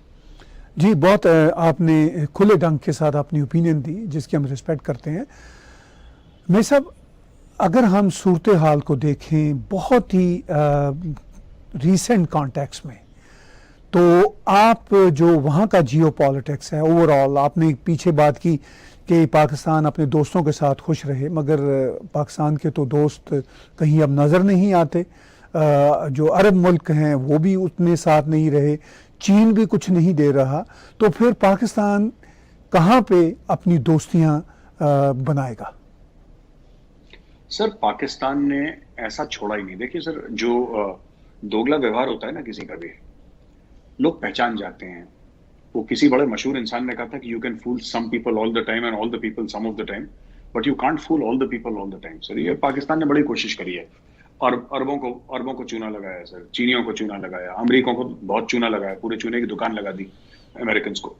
A: जी, बहुत आपने खुले ढंग के साथ अपनी ओपिनियन दी, जिसकी हम रिस्पेक्ट करते हैं। मैं सब, अगर हम सूरत हाल को देखें बहुत ही रीसेंट कॉन्टेक्स्ट में, तो आप जो वहाँ का जियो पॉलिटिक्स है ओवरऑल, आपने पीछे बात की कि पाकिस्तान अपने दोस्तों के साथ खुश रहे, मगर पाकिस्तान के तो दोस्त कहीं अब नज़र नहीं आते। जो अरब मुल्क हैं वो भी उतने साथ नहीं रहे, चीन भी कुछ नहीं दे रहा, तो फिर पाकिस्तान कहाँ पे अपनी दोस्तियाँ बनाएगा?
B: सर पाकिस्तान ने ऐसा छोड़ा ही नहीं। देखिए सर, जो दोगला व्यवहार होता है ना किसी का भी, लोग पहचान जाते हैं। वो किसी बड़े मशहूर इंसान ने कहा था कि you can fool some people all the time and all the people some of the time, but you can't fool all the people all the time. Sir ये पाकिस्तान ने बड़ी कोशिश करी है, और अरबों को चूना लगाया सर, चीनियों को चूना लगाया, अमेरिकों को बहुत चूना लगाया, पूरे चूने की दुकान लगा दी अमेरिकन को।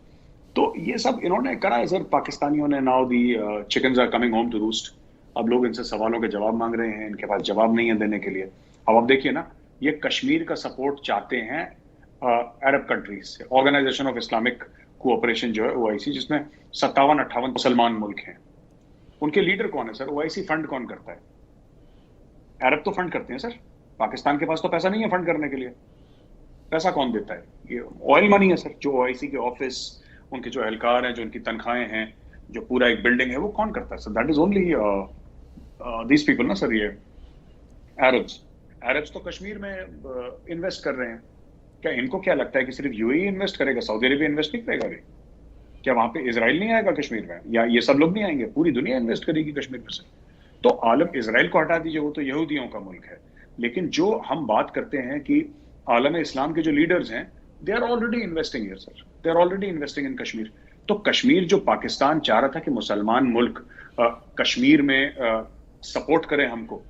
B: तो ये सब इन्होंने करा है सर पाकिस्तानियों ने। Now the chickens are coming home to roost. अब लोग इनसे सवालों के जवाब मांग रहे हैं, इनके पास जवाब नहीं है देने के लिए। अब आप देखिए ना, ये कश्मीर का सपोर्ट चाहते हैं अरब कंट्रीज से, ऑर्गेनाइजेशन ऑफ इस्लामिक कोऑपरेशन जो है OIC, जिसमें 57-58 मुसलमान मुल्क हैं। उनके लीडर कौन है सर? OIC फंड कौन करता है? अरब तो फंड करते हैं सर, पाकिस्तान के पास तो पैसा नहीं है फंड करने के लिए। पैसा कौन देता है? ये ऑयल मनी है सर। जो OIC के ऑफिस, उनके जो एहलकार हैं, जो उनकी तनख्वाहें हैं, जो पूरा एक बिल्डिंग है, वो कौन करता है sir? That is only these people ना सर, ये अरब्स तो कश्मीर में इन्वेस्ट कर रहे हैं। क्या इनको क्या लगता है कि सिर्फ UAE इन्वेस्ट करेगा, सऊदी अरेबिया इन्वेस्ट नहीं करेगा? क्या वहां पे इजराइल नहीं आएगा कश्मीर में, या ये सब लोग नहीं आएंगे? पूरी दुनिया इन्वेस्ट करेगी कश्मीर में से। तो आलम इजराइल को हटा दीजिए, वो तो यहूदियों का मुल्क है। लेकिन जो हम बात करते हैं कि आलम इस्लाम के जो लीडर्स हैं, they are already investing here sir, they are already investing in Kashmir. तो कश्मीर जो पाकिस्तान चाह रहा था कि मुसलमान मुल्क कश्मीर में सपोर्ट करें हमको,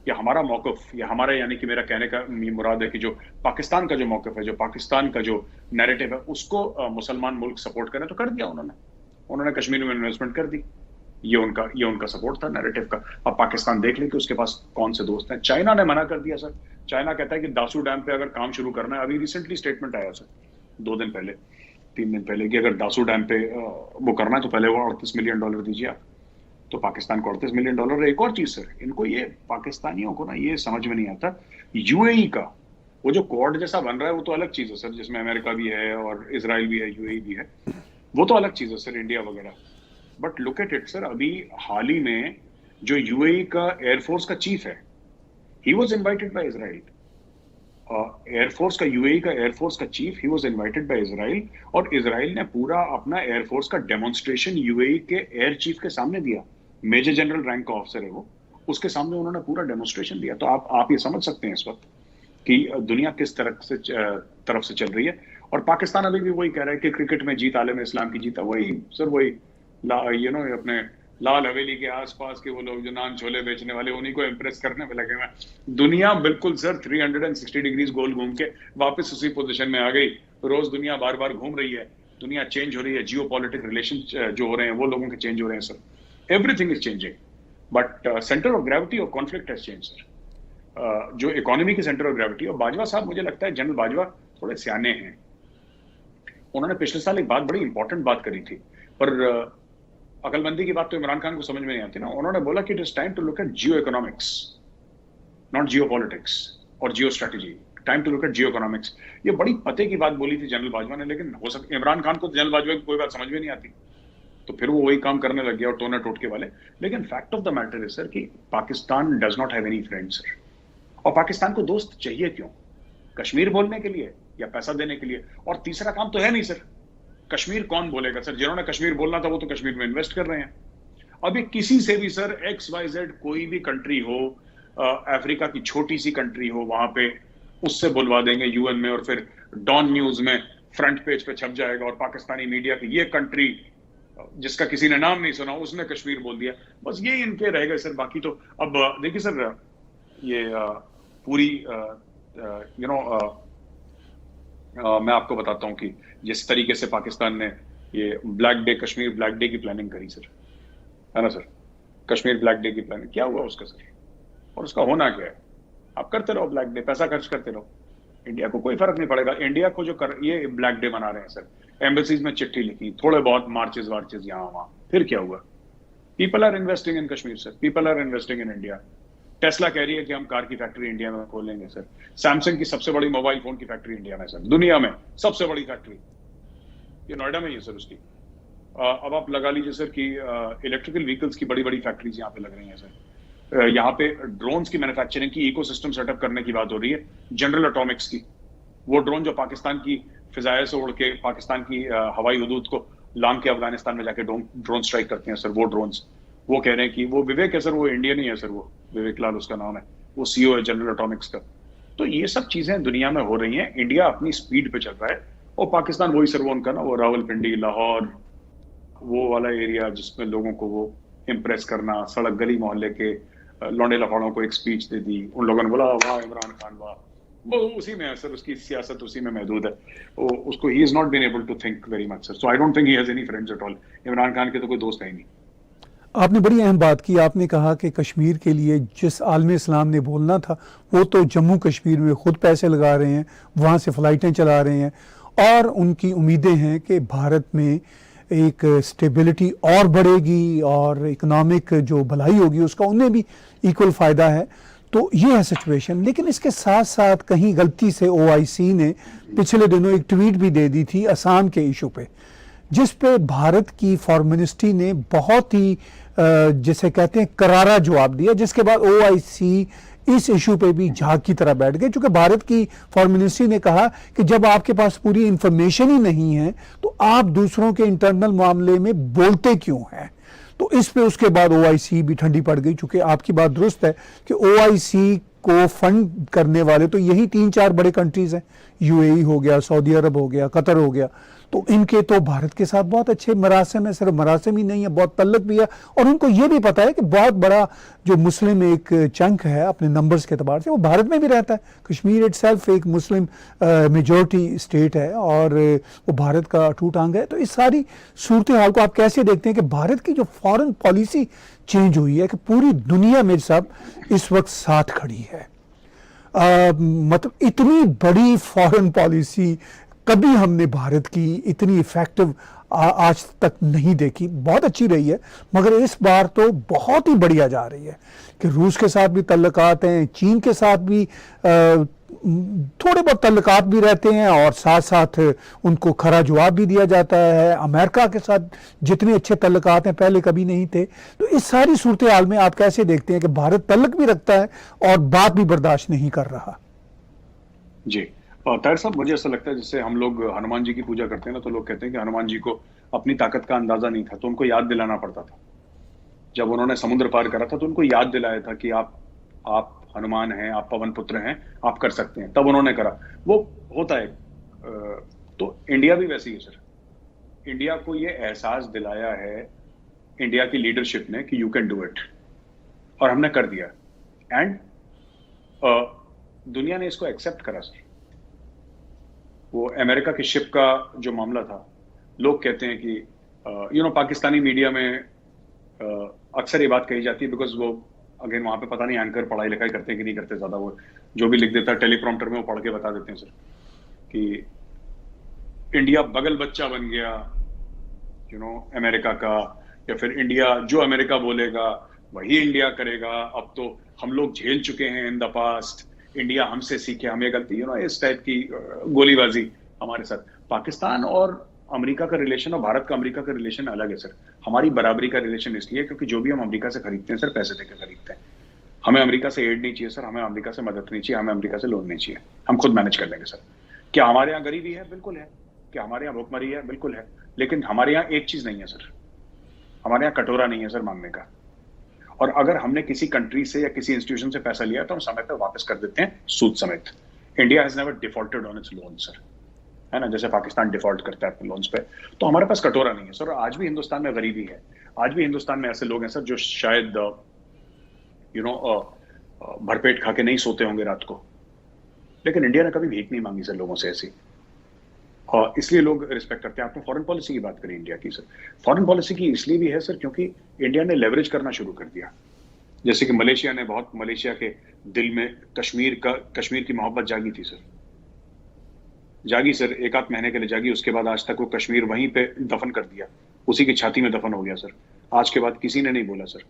B: या हमारा मौकफ, या हमारा, यानी कि मेरा कहने का मुराद है कि जो पाकिस्तान का जो मौकफ है, जो पाकिस्तान का जो नैरेटिव है, उसको मुसलमान मुल्क सपोर्ट करें, तो कर दिया उन्होंने कश्मीर में इन्वेस्टमेंट कर दी। ये उनका सपोर्ट था नैरेटिव का। अब पाकिस्तान देख ले कि उसके पास कौन से दोस्त हैं। चाइना ने मना कर दिया सर। चाइना कहता है कि दासू डैम पे अगर काम शुरू करना है, अभी रिसेंटली स्टेटमेंट आया सर 2 दिन पहले 3 दिन पहले, कि अगर दासू डैम पे वो करना है तो पहले वो $38 मिलियन दीजिए आप। तो पाकिस्तान को $38 मिलियन। एक और चीज सर, इनको ये पाकिस्तानियों को ना ये समझ में नहीं आता, यूएई का वो जो क्वाड जैसा बन रहा है वो तो अलग चीज है सर, जिसमें अमेरिका भी है और इजराइल भी है, यूएई भी है, वो तो अलग चीज है सर, इंडिया वगैरह। But look at it sir, अभी हाल ही में जो यूएई का एयरफोर्स का चीफ है, he was invited bye Israel. Air force का, यूएई का एयरफोर्स का chief, he was invited bye Israel, और इजराइल ने पूरा अपना एयरफोर्स का डेमोन्स्ट्रेशन यूएई के एयर चीफ के सामने दिया। मेजर जनरल रैंक का ऑफिसर है वो, उसके सामने उन्होंने पूरा डेमोन्स्ट्रेशन दिया। तो आप ये समझ सकते हैं इस वक्त कि दुनिया किस तरफ से चल रही है। और पाकिस्तान अभी भी वही कह रहा है कि क्रिकेट में जीत आलम इस्लाम की जीत है। वही सर, वही अपने लाल हवेली के आसपास के वो लोग जो नान छोले बेचने वाले, उन्हीं को इम्प्रेस करने में लगे हुए हैं। दुनिया बिल्कुल सर 360 डिग्रीज गोल घूम के वापस उसी पोजीशन में आ गई। रोज दुनिया बार बार घूम रही है, दुनिया चेंज हो रही है, जियो पॉलिटिक रिलेशन जो हो रहे हैं वो लोगों के चेंज हो रहे हैं sir. Everything is changing, but centre of gravity of conflict has change sir. जो इकोनॉमी की सेंटर ऑफ ग्रेविटी, और बाजवा साहब, मुझे लगता है जनरल बाजवा थोड़े सियाने हैं। उन्होंने पिछले साल एक बड़ी इंपॉर्टेंट बात करी थी, पर अकलमंदी की बात तो इमरान खान को समझ में नहीं आती ना। उन्होंने बोला कि it is time to look at geo economics, not geo politics और geo strategy, time to look at geo economics. ये बड़ी पते की बात बोली थी जनरल बाजवा ने, लेकिन हो सकता इमरान खान को जनरल बाजवा की कोई बात समझ में नहीं आती, तो फिर वो वही काम करने लग गया और टोना टोटके वाले। लेकिन fact of the matter is sir कि Pakistan does not have any friends sir. और पाकिस्तान को दोस्त चाहिए क्यों? कश्मीर बोलने के लिए या पैसा देने के लिए? और तीसरा काम तो है नहीं सर। कश्मीर कौन बोलेगा सर? जिन्होंने कश्मीर बोलना था वो तो कश्मीर में इन्वेस्ट कर रहे हैं। अभी किसी से भी सर XYZ कोई भी कंट्री हो, अफ्रीका की छोटी सी कंट्री हो, वहां पे उससे बुलवा देंगे यूएन में, और फिर डॉन न्यूज में फ्रंट पेज पे छप जाएगा, और पाकिस्तानी मीडिया की ये कंट्री जिसका किसी ने नाम नहीं सुना उसने कश्मीर बोल दिया। बस ये इनके रह गए सर। बाकी तो अब देखिए सर, ये पूरी मैं आपको बताता हूं कि जिस तरीके से पाकिस्तान ने ये black day, Kashmir black day की प्लानिंग करी सर, है ना सर, कश्मीर ब्लैक डे की प्लानिंग, क्या हुआ उसका सर? और उसका होना क्या है? आप करते रहो ब्लैक डे, पैसा खर्च करते रहो, इंडिया को कोई फर्क नहीं पड़ेगा। इंडिया को जो ये ब्लैक डे मना रहे हैं सर, एम्बेसीज में चिट्ठी लिखी, थोड़े बहुत मार्चेस वार्चेस यहाँ वहां, फिर क्या हुआ? People are investing in Kashmir sir, people are investing in India. Tesla कह रही है कि हम कार की फैक्ट्री इंडिया में खोलेंगे सर। सैमसंग की सबसे बड़ी मोबाइल फोन की फैक्ट्री इंडिया में सर, दुनिया में सबसे बड़ी फैक्ट्री ये नोएडा में ही है सर उसकी। अब आप लगा लीजिए सर कि इलेक्ट्रिकल व्हीकल्स की बड़ी बड़ी फैक्ट्रीज यहाँ पे लग रही हैं सर। यहाँ पे ड्रोन्स की मैन्युफैक्चरिंग की इकोसिस्टम सेटअप करने की बात हो रही है। जनरल एटॉमिक्स की वो ड्रोन जो पाकिस्तान की फिजाए से उड़ के पाकिस्तान की हवाई हुदूद को लांग के अफगानिस्तान में जाके ड्रोन स्ट्राइक करते हैं सर, वो ड्रोन्स, वो कह रहे हैं कि वो विवेक है सर, वो इंडियन ही है सर, वो विवेक लाल उसका नाम है, वो सीईओ है जनरल एटॉमिक्स का। तो ये सब चीजें दुनिया में हो रही हैं। इंडिया अपनी स्पीड पे चल रहा है और पाकिस्तान वही सर, वो उनका ना वो रावलपिंडी, लाहौर, वो वाला एरिया जिसमें लोगों को वो इम्प्रेस करना, सड़क गली मोहल्ले के लौंडे लफाड़ों को एक स्पीच दे दी, उन लोगों ने बोला वाह इमरान खान वाह, वो उसी में है सर, उसकी सियासत उसी में महदूद है। उसको he is not been able to think very much sir, so I don't think he has any friends at all. Imran Khan के तो कोई दोस्त है ही नहीं।
A: आपने बड़ी अहम बात की, आपने कहा कि कश्मीर के लिए जिस आलम इस्लाम ने बोलना था वो तो जम्मू कश्मीर में खुद पैसे लगा रहे हैं, वहाँ से फ़्लाइटें चला रहे हैं, और उनकी उम्मीदें हैं कि भारत में एक स्टेबिलिटी और बढ़ेगी और इकोनॉमिक जो भलाई होगी उसका उन्हें भी इक्वल फ़ायदा है। तो ये है सिचुएशन। लेकिन इसके साथ साथ कहीं गलती से OIC ने पिछले दिनों एक ट्वीट भी दे दी थी असम के इशू पे, जिस पे भारत की फॉरेन मिनिस्ट्री ने बहुत ही जिसे कहते हैं करारा जवाब दिया, जिसके बाद OIC इस इशू पे भी झाग की तरह बैठ गए। क्योंकि भारत की फॉरेन मिनिस्ट्री ने कहा कि जब आपके पास पूरी इंफॉर्मेशन ही नहीं है तो आप दूसरों के इंटरनल मामले में बोलते क्यों हैं। तो इस पे उसके बाद OIC भी ठंडी पड़ गई। चूंकि आपकी बात दुरुस्त है कि OIC को फंड करने वाले तो यही 3-4 बड़े कंट्रीज हैं, UAE हो गया, सऊदी अरब हो गया, कतर हो गया। तो इनके तो भारत के साथ बहुत अच्छे मरासिम है, सिर्फ मरासिम ही नहीं है, बहुत तल्लक भी है। और उनको ये भी पता है कि बहुत बड़ा जो मुस्लिम एक चंक है अपने नंबर्स के अतबार से वो भारत में भी रहता है। कश्मीर इटसेल्फ एक मुस्लिम मेजॉरिटी स्टेट है और वो भारत का अटूट अंग है। तो इस सारी सूरत हाल को आप कैसे देखते हैं कि भारत की जो फॉरेन पॉलिसी चेंज हुई है कि पूरी दुनिया में सब इस वक्त साथ खड़ी है? मतलब इतनी बड़ी फॉरेन पॉलिसी कभी हमने भारत की इतनी इफेक्टिव आज तक नहीं देखी। बहुत अच्छी रही है मगर इस बार तो बहुत ही बढ़िया जा रही है कि रूस के साथ भी तल्लुकात हैं, चीन के साथ भी थोड़े बहुत तल्लुकात भी रहते हैं और साथ साथ उनको खरा जवाब भी दिया जाता है। अमेरिका के साथ जितने अच्छे तल्लुकात हैं पहले कभी नहीं थे। तो इस सारी सूरत हाल में आप कैसे देखते हैं कि भारत तल्लुक भी रखता है और बात भी बर्दाश्त नहीं कर रहा?
B: जी, ताहिर साहब, मुझे ऐसा लगता है जैसे हम लोग हनुमान जी की पूजा करते हैं ना, तो लोग कहते हैं कि हनुमान जी को अपनी ताकत का अंदाजा नहीं था, तो उनको याद दिलाना पड़ता था। जब उन्होंने समुद्र पार करा था तो उनको याद दिलाया था कि आप हनुमान हैं, आप पवन पुत्र हैं, आप कर सकते हैं, तब उन्होंने करा। वो होता है। तो इंडिया भी वैसे ही है सर। इंडिया को ये एहसास दिलाया है इंडिया की लीडरशिप ने कि यू कैन डू इट, और हमने कर दिया। एंड दुनिया ने इसको एक्सेप्ट करा सर। वो अमेरिका की शिप का जो मामला था, लोग कहते हैं कि पाकिस्तानी मीडिया में अक्सर ये बात कही जाती है, बिकॉज वो अगेन वहां पे पता नहीं एंकर पढ़ाई लिखाई करते हैं कि नहीं करते, ज्यादा वो जो भी लिख देता है टेलीप्रॉम्प्टर में वो पढ़ के बता देते हैं सर कि इंडिया बगल बच्चा बन गया अमेरिका का, या फिर इंडिया जो अमेरिका बोलेगा वही इंडिया करेगा, अब तो हम लोग झेल चुके हैं इन द पास्ट, इंडिया हमसे सीखे, हमें गलती इस टाइप की गोलीबाजी हमारे साथ। पाकिस्तान और अमेरिका का रिलेशन और भारत का अमेरिका का रिलेशन अलग है सर। हमारी बराबरी का रिलेशन इसलिए क्योंकि जो भी हम अमेरिका से खरीदते हैं सर, पैसे देकर खरीदते हैं। हमें अमेरिका से एड नहीं चाहिए सर, हमें अमेरिका से मदद नहीं चाहिए, हमें अमेरिका से लोन नहीं चाहिए, हम खुद मैनेज कर लेंगे सर। क्या हमारे यहाँ गरीबी है? बिल्कुल है। क्या हमारे यहाँ भूखमरी है? बिल्कुल है। लेकिन हमारे यहाँ एक चीज नहीं है सर, हमारे यहाँ कटोरा नहीं है सर मांगने का। और अगर हमने किसी कंट्री से या किसी इंस्टीट्यूशन से पैसा लिया तो हम समय पर वापस कर देते हैं, सूद समेत। India has never defaulted on it's loan sir, है ना, जैसे पाकिस्तान डिफॉल्ट करता है अपने लोन्स पे। तो हमारे पास कटोरा नहीं है सर। आज भी हिंदुस्तान में गरीबी है, आज भी हिंदुस्तान में ऐसे लोग हैं सर जो शायद भरपेट खा के नहीं सोते होंगे रात को, लेकिन इंडिया ने कभी भीख नहीं मांगी सर लोगों से ऐसी, और इसलिए लोग रिस्पेक्ट करते हैं। आपने फॉरेन पॉलिसी की बात करी इंडिया की सर, फॉरेन पॉलिसी की इसलिए भी है सर क्योंकि इंडिया ने लेवरेज करना शुरू कर दिया। जैसे कि मलेशिया के दिल में कश्मीर की मोहब्बत जागी थी सर, जागी सर, एक आध महीने के लिए जागी, उसके बाद आज तक वो कश्मीर वहीं पे दफन कर दिया, उसी की छाती में दफन हो गया सर। आज के बाद किसी ने नहीं बोला सर।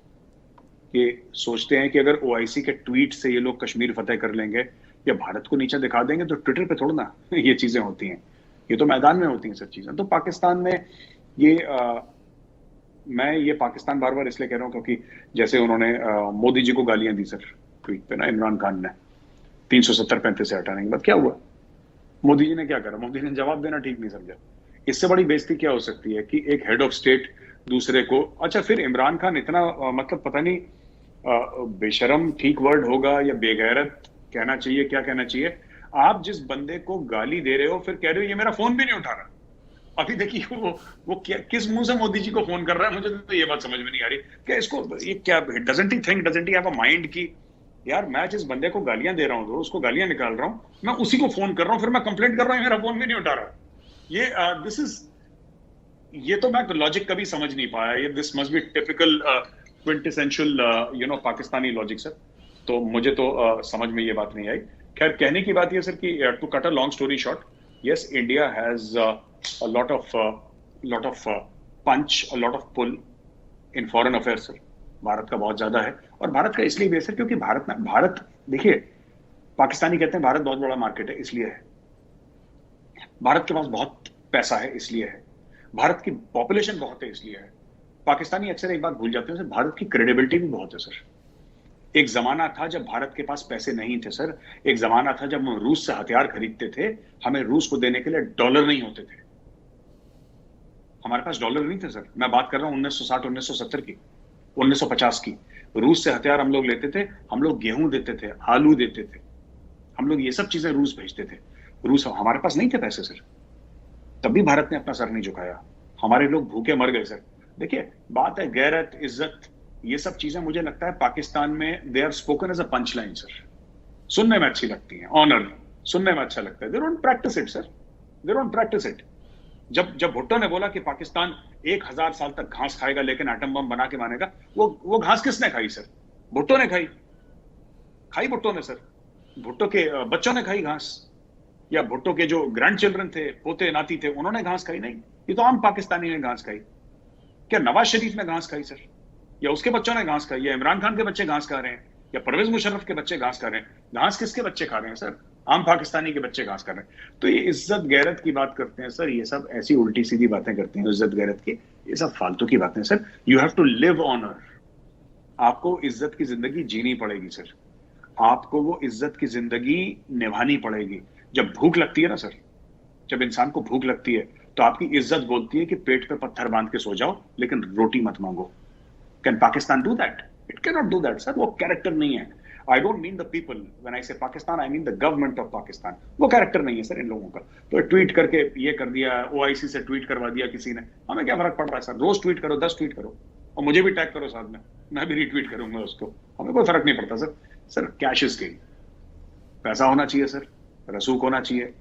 B: ये सोचते हैं कि अगर ओआईसी के ट्वीट से ये लोग कश्मीर फतेह कर लेंगे या भारत को नीचे दिखा देंगे तो ट्विटर पे थोड़ा ना ये चीजें होती हैं, ये तो मैदान में होती हैं सर चीजें। तो पाकिस्तान में मैं ये पाकिस्तान बार बार इसलिए कह रहा हूँ क्योंकि जैसे उन्होंने मोदी जी को गालियां दी सर ट्वीट पे ना, इमरान खान ने 370-35 से हटाने के बाद क्या हुआ? मोदी जी ने क्या करा? मोदी ने जवाब देना ठीक नहीं समझा। इससे बड़ी बेइज्जती क्या हो सकती है कि एक हेड ऑफ स्टेट दूसरे को, अच्छा फिर इमरान खान इतना मतलब पता नहीं बेशरम ठीक वर्ड होगा या बेगैरत कहना चाहिए, क्या कहना चाहिए, आप जिस बंदे को गाली दे रहे हो फिर कह रहे हो ये मेरा फोन भी नहीं उठा रहा। अभी देखिए वो क्या, किस मुंह से मोदी जी को फोन कर रहा है, मुझे तो ये बात समझ में नहीं आ रही। क्या इसको ये क्या doesn't he have a mind की यार मैं जिस बंदे को गालियां दे रहा हूं, उसको गालियां निकाल रहा हूं, मैं उसी को फोन कर रहा हूं, फिर मैं कंप्लेंट कर रहा हूं मेरा फोन भी नहीं उठा रहा। ये तो मैं लॉजिक कभी समझ नहीं पाया। ये this must be typical quintessential Pakistani logic sir. तो मुझे तो समझ में ये बात नहीं आई। खैर, कहने की बात ये सर कि to cut a long story short, yes India has a lot of punch, a lot of pull in foreign affairs sir. Bharat का बहुत ज्यादा है, और भारत का इसलिए भी है सर क्योंकि भारत देखिए, पाकिस्तानी कहते हैं भारत बहुत बड़ा मार्केट है, इसलिए है। भारत के पास बहुत पैसा है, इसलिए है। भारत की पॉपुलेशन बहुत है, इसलिए है। पाकिस्तानी अक्सर एक बात भूल जाते हैं सर, भारत की क्रेडिबिलिटी भी बहुत है सर। एक जमाना था जब भारत के पास पैसे नहीं थे सर, एक जमाना था जब हम रूस से हथियार खरीदते थे, हमें रूस को देने के लिए डॉलर नहीं होते थे, हमारे पास डॉलर नहीं थे सर। मैं बात कर रहा हूं 1960, 1970 की, 1950 की। रूस से हथियार हम लोग लेते थे, हम लोग गेहूं देते थे, आलू देते थे, हम लोग ये सब चीजें रूस भेजते थे। रूस, हमारे पास नहीं थे पैसे सर। तब भी भारत ने अपना सर नहीं झुकाया। हमारे लोग भूखे मर गए सर। देखिए, बात है गैरत, इज्जत, ये सब चीजें मुझे लगता है पाकिस्तान में they are spoken as a punch line sir. सुनने में अच्छी लगती हैं, ऑनर सुनने में अच्छा लगता है, they don't practice it sir, they don't practice it. जब जब भुट्टो ने बोला कि पाकिस्तान 1000 साल तक घास खाएगा लेकिन एटम बम बना के मानेगा, वो घास किसने खाई सर? भुट्टो ने खाई भुट्टो ने सर। भुट्टो के बच्चों ने खाई घास, या भुट्टो के जो ग्रैंड चिल्ड्रन थे, पोते नाती थे, उन्होंने घास खाई? नहीं, ये तो आम पाकिस्तानी ने घास खाई। क्या नवाज शरीफ ने घास खाई सर? या उसके बच्चों ने घास खाई? या इमरान खान के बच्चे घास खा रहे हैं? या परवेज मुशर्रफ के बच्चे घास खा रहे हैं? घास किसके बच्चे खा रहे हैं सर? आम पाकिस्तानी के बच्चे घास खा रहे हैं। तो ये इज्जत गैरत की बात करते हैं सर, ये सब ऐसी उल्टी सीधी बातें करते हैं इज्जत गैरत की, ये सब फालतू की बातें sir. You have to live honour. आपको इज्जत की जिंदगी जीनी पड़ेगी सर, आपको वो इज्जत की जिंदगी निभानी पड़ेगी। जब भूख लगती है ना सर, जब इंसान को भूख लगती है तो आपकी इज्जत बोलती है कि पेट पे पत्थर बांध के सो जाओ लेकिन रोटी मत मांगो। Can Pakistan do that? It can not do that sir. वो कैरेक्टर नहीं है। I don't mean the people, when I say Pakistan I mean the government of Pakistan. वो कैरेक्टर नहीं है सर इन लोगों का। तो ट्वीट करके ये कर दिया, ओआईसी से ट्वीट करवा दिया किसी ने, हमें क्या फर्क पड़ रहा है सर? रोज ट्वीट करो, 10 ट्वीट करो और मुझे भी टैग करो साथ में, मैं भी रीट्वीट करूंगा उसको, हमें कोई फर्क नहीं पड़ता sir. Sir cash is king. पैसा होना चाहिए सर, रसूख होना चाहिए,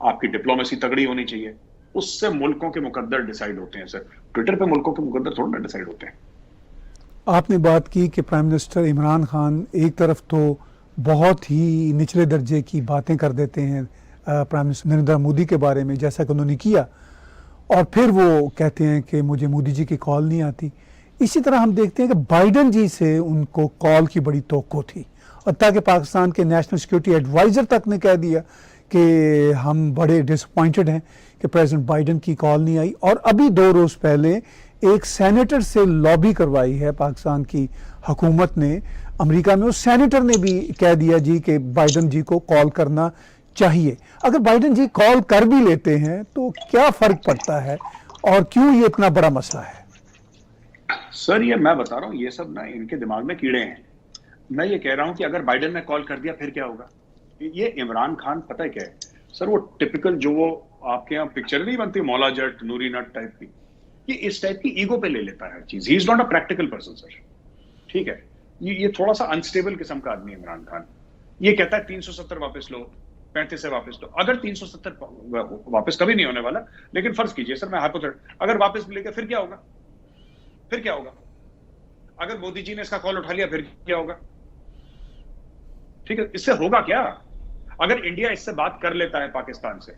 B: आपकी डिप्लोमेसी तगड़ी होनी चाहिए, उससे मुल्कों के मुकद्दर डिसाइड होते हैं सर। ट्विटर पे मुल्कों के मुकद्दर थोड़ा ना डिसाइड होते हैं।
A: आपने बात की कि प्राइम मिनिस्टर इमरान खान एक तरफ तो बहुत ही निचले दर्जे की बातें कर देते हैं प्राइम मिनिस्टर नरेंद्र मोदी के बारे में, जैसा कि उन्होंने किया, और फिर वो कहते हैं कि मुझे मोदी जी की कॉल नहीं आती। इसी तरह हम देखते हैं कि बाइडन जी से उनको कॉल की बड़ी तवक्को थी, और ताकि पाकिस्तान के नेशनल सिक्योरिटी एडवाइज़र तक ने कह दिया कि हम बड़े डिसअपॉइंटेड हैं कि प्रेसिडेंट बाइडन की कॉल नहीं आई। और अभी 2 रोज़ पहले एक सेनेटर से लॉबी करवाई है पाकिस्तान की हुकूमत ने अमेरिका में, उस सेनेटर ने भी कह दिया जी कि बाइडन जी को कॉल करना चाहिए। अगर बाइडन जी कॉल कर भी लेते हैं तो क्या फ़र्क पड़ता है, और क्यों ये इतना बड़ा मसला है?
B: सर ये मैं बता रहा हूँ, ये सब ना इनके दिमाग में कीड़े हैं। मैं ये कह रहा हूँ कि अगर बाइडन ने कॉल कर दिया फिर क्या होगा? ये इमरान खान पता है क्या है सर? वो टिपिकल जो वो आपके यहाँ पिक्चर नहीं बनती मौला जट नूरी नट टाइप की, ये इस टाइप की ईगो पे ले लेता है हर चीज। ही is not a practical person sir, ठीक है? ये थोड़ा सा अनस्टेबल किस्म का आदमी है इमरान खान। ये कहता है 370 वापस लो, 35 से वापस लो। अगर 370 वापस कभी नहीं होने वाला, लेकिन फर्ज कीजिए सर, मैं हाइपोथेटिकल, अगर वापस लेके फिर क्या होगा? फिर क्या होगा? अगर मोदी जी ने इसका कॉल उठा लिया फिर क्या होगा? ठीक है, इससे होगा क्या? अगर इंडिया इससे बात कर लेता है पाकिस्तान से,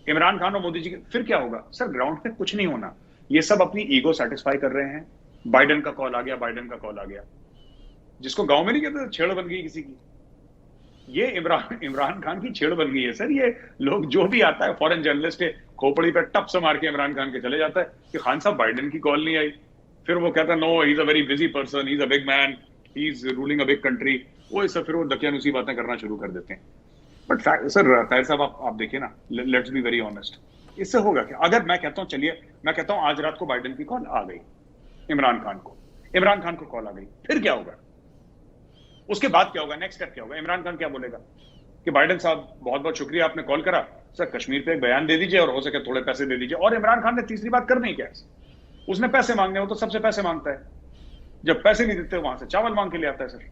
B: इमरान खान और मोदी जी, फिर क्या होगा? सर ग्राउंड पे कुछ नहीं होना। ये सब अपनी ईगो सेटिस्फाई कर रहे हैं। बाइडन का कॉल आ गया, बाइडन का कॉल आ गया, जिसको गांव में नहीं कहते छेड़ बन गई किसी की, ये इमरान खान की छेड़ बन गई है सर। ये लोग जो भी आता है फॉरेन जर्नलिस्ट है, खोपड़ी पे टप से मार के इमरान खान के चले जाता है कि खान साहब बाइडन की कॉल नहीं आई। फिर वो कहता है no, he is a very busy person, he is a big man, he is ruling a big country. वो इससे फिर वो दकियानुसी बातें करना शुरू कर देते हैं। बट सर ताहिर साहब आप देखिए ना, लेट्स बी वेरी ऑनेस्ट, इससे होगा क्या? अगर मैं कहता हूं, चलिए मैं कहता हूं आज रात को बाइडन की कॉल आ गई, इमरान खान को कॉल आ गई, फिर क्या होगा? उसके बाद क्या होगा? नेक्स्ट स्टेप क्या होगा? इमरान खान क्या बोलेगा कि बाइडन साहब बहुत बहुत शुक्रिया आपने कॉल करा, सर कश्मीर पे एक बयान दे दीजिए और हो सके थोड़े पैसे दे दीजिए। और इमरान खान ने तीसरी बात करनी है क्या? उसने पैसे मांगने हो तो सबसे पैसे मांगता है, जब पैसे नहीं देते वहां से चावल मांग के ले आता है सर।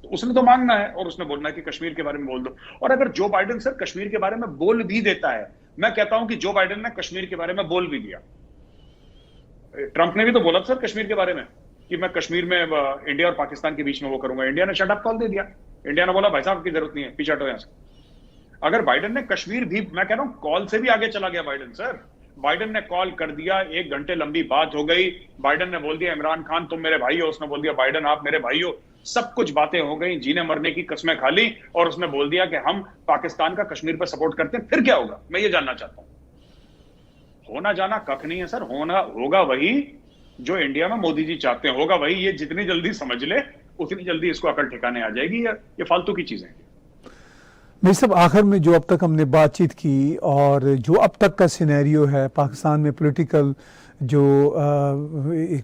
B: तो उसने तो मांगना है और उसने बोलना है कि कश्मीर के बारे में बोल दो। और अगर जो बाइडन सर कश्मीर के बारे में बोल भी देता है, मैं कहता हूं कि जो बाइडन ने कश्मीर के बारे में बोल भी दिया, ट्रंप ने भी तो बोला सर कश्मीर के बारे में कि मैं कश्मीर में इंडिया और पाकिस्तान के बीच में वो करूंगा, इंडिया ने शट अप कॉल दे दिया। इंडिया ने बोला भाई साहब की जरूरत नहीं है, पीछे हटो यहां से। अगर बाइडन ने कश्मीर भी, मैं कह रहा हूं कॉल से भी आगे चला गया बाइडन सर, बाइडन ने कॉल कर दिया, 1 घंटे लंबी बात हो गई, बाइडन ने बोल दिया इमरान खान तुम मेरे भाई हो, उसने बोल दिया बाइडन आप मेरे भाई हो, सब कुछ बातें हो गई, जीने मरने की कस्में खा ली, और उसने बोल दिया कि हम पाकिस्तान का कश्मीर पर सपोर्ट करते हैं, फिर क्या होगा? मैं ये जानना चाहता हूं। होना जाना कख नहीं है सर, होगा वही जो इंडिया में मोदी जी चाहते हैं, होगा वही। ये जितनी जल्दी समझ ले उतनी जल्दी इसको अकल ठिकाने आ जाएगी। ये फालतू की चीजें हैं।
A: मेरे सब आखिर में जो अब तक हमने बातचीत की और जो अब तक का सिनेरियो है पाकिस्तान में, पॉलिटिकल जो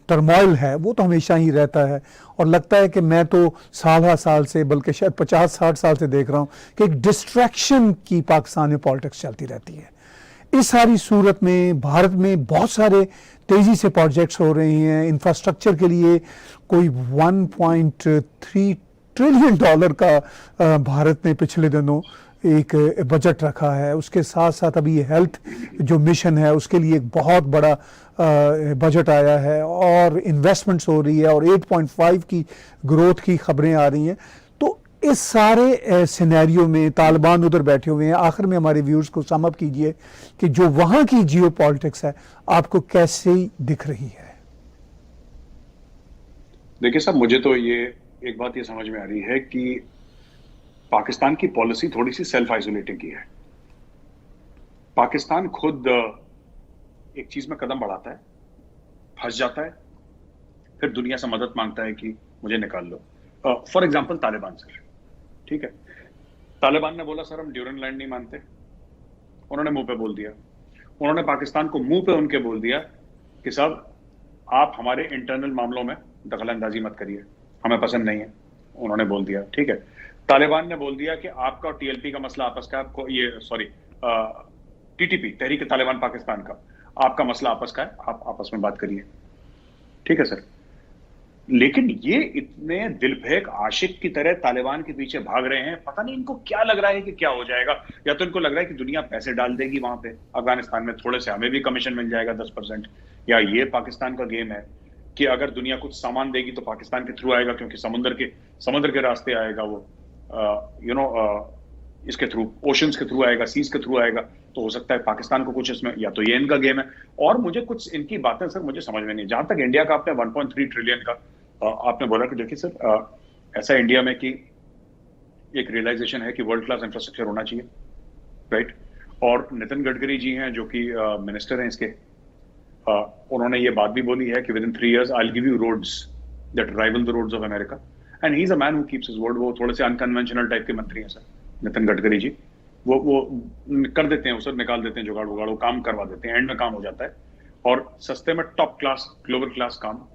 A: टर्मोइल है वो तो हमेशा ही रहता है, और लगता है कि मैं तो साल से बल्कि शायद 50-60 साल से देख रहा हूँ कि एक डिस्ट्रैक्शन की पाकिस्तान में पॉलिटिक्स चलती रहती है। इस सारी सूरत में भारत में बहुत सारे तेजी से प्रोजेक्ट्स हो रहे हैं इंफ्रास्ट्रक्चर के लिए। कोई 1.3 ट्रिलियन डॉलर का भारत ने पिछले दिनों एक बजट रखा है। उसके साथ साथ अभी हेल्थ जो मिशन है उसके लिए एक बहुत बड़ा बजट आया है और इन्वेस्टमेंट्स हो रही है और 8.5 की ग्रोथ की खबरें आ रही हैं। तो इस सारे सिनेरियो में तालिबान उधर बैठे हुए हैं। आखिर में हमारे व्यूअर्स को सम अप कीजिए कि जो वहाँ की जियो पॉलिटिक्स है आपको कैसे दिख रही है।
B: देखिए साहब, मुझे तो ये एक बात ये समझ में आ रही है कि पाकिस्तान की पॉलिसी थोड़ी सी सेल्फ आइसोलेटिंग की है। पाकिस्तान खुद एक चीज में कदम बढ़ाता है, फंस जाता है, फिर दुनिया से मदद मांगता है कि मुझे निकाल लो। फॉर एग्जाम्पल तालिबान सर, ठीक है, तालिबान ने बोला सर हम ड्यूरन लाइन नहीं मानते, उन्होंने मुंह पे बोल दिया। उन्होंने पाकिस्तान को मुंह पे उनके बोल दिया कि साहब आप हमारे इंटरनल मामलों में दखल अंदाजी मत करिए, हमें पसंद नहीं है, उन्होंने बोल दिया। ठीक है, तालिबान ने बोल दिया कि आपका और टीएलपी का मसला आपस का, आपको ये सॉरी टीटीपी तहरीक तालिबान पाकिस्तान का, आपका मसला आपस का है, आप आपस में बात करिए। ठीक है सर, लेकिन ये इतने दिलफेक आशिक की तरह तालिबान के पीछे भाग रहे हैं। पता नहीं इनको क्या लग रहा है कि क्या हो जाएगा, या तो इनको लग रहा है कि दुनिया पैसे डाल देगी वहां पे अफगानिस्तान में, थोड़े से हमें भी कमीशन मिल जाएगा 10%, या ये पाकिस्तान का गेम है कि अगर दुनिया कुछ सामान देगी तो पाकिस्तान के थ्रू आएगा, क्योंकि समुद्र के रास्ते आएगा वो, इसके थ्रू, ओशंस के थ्रू आएगा, सीज के थ्रू आएगा, तो हो सकता है पाकिस्तान को कुछ इसमें, या तो ये इनका गेम है। और मुझे कुछ इनकी बातें सर मुझे समझ में नहीं। जहां तक इंडिया का आपने 1.3 ट्रिलियन का आपने बोला कि देखिए सर, ऐसा इंडिया में कि एक रियलाइजेशन है कि वर्ल्ड क्लास इंफ्रास्ट्रक्चर होना चाहिए, राइट। और नितिन गडकरी जी हैं जो कि मिनिस्टर हैं इसके, उन्होंने ये बात भी बोली है कि within 3 years I will give you roads that rival the roads of America, and he is a man who keeps his word. वो थोड़े से अनकन्वेंशनल टाइप के मंत्री हैं सर नितिन गडकरी जी, वो कर देते हैं, उसे निकाल देते हैं, जुगाड़ वो काम करवा देते हैं, एंड में काम हो जाता है, और सस्ते में टॉप क्लास ग्लोबल क्लास काम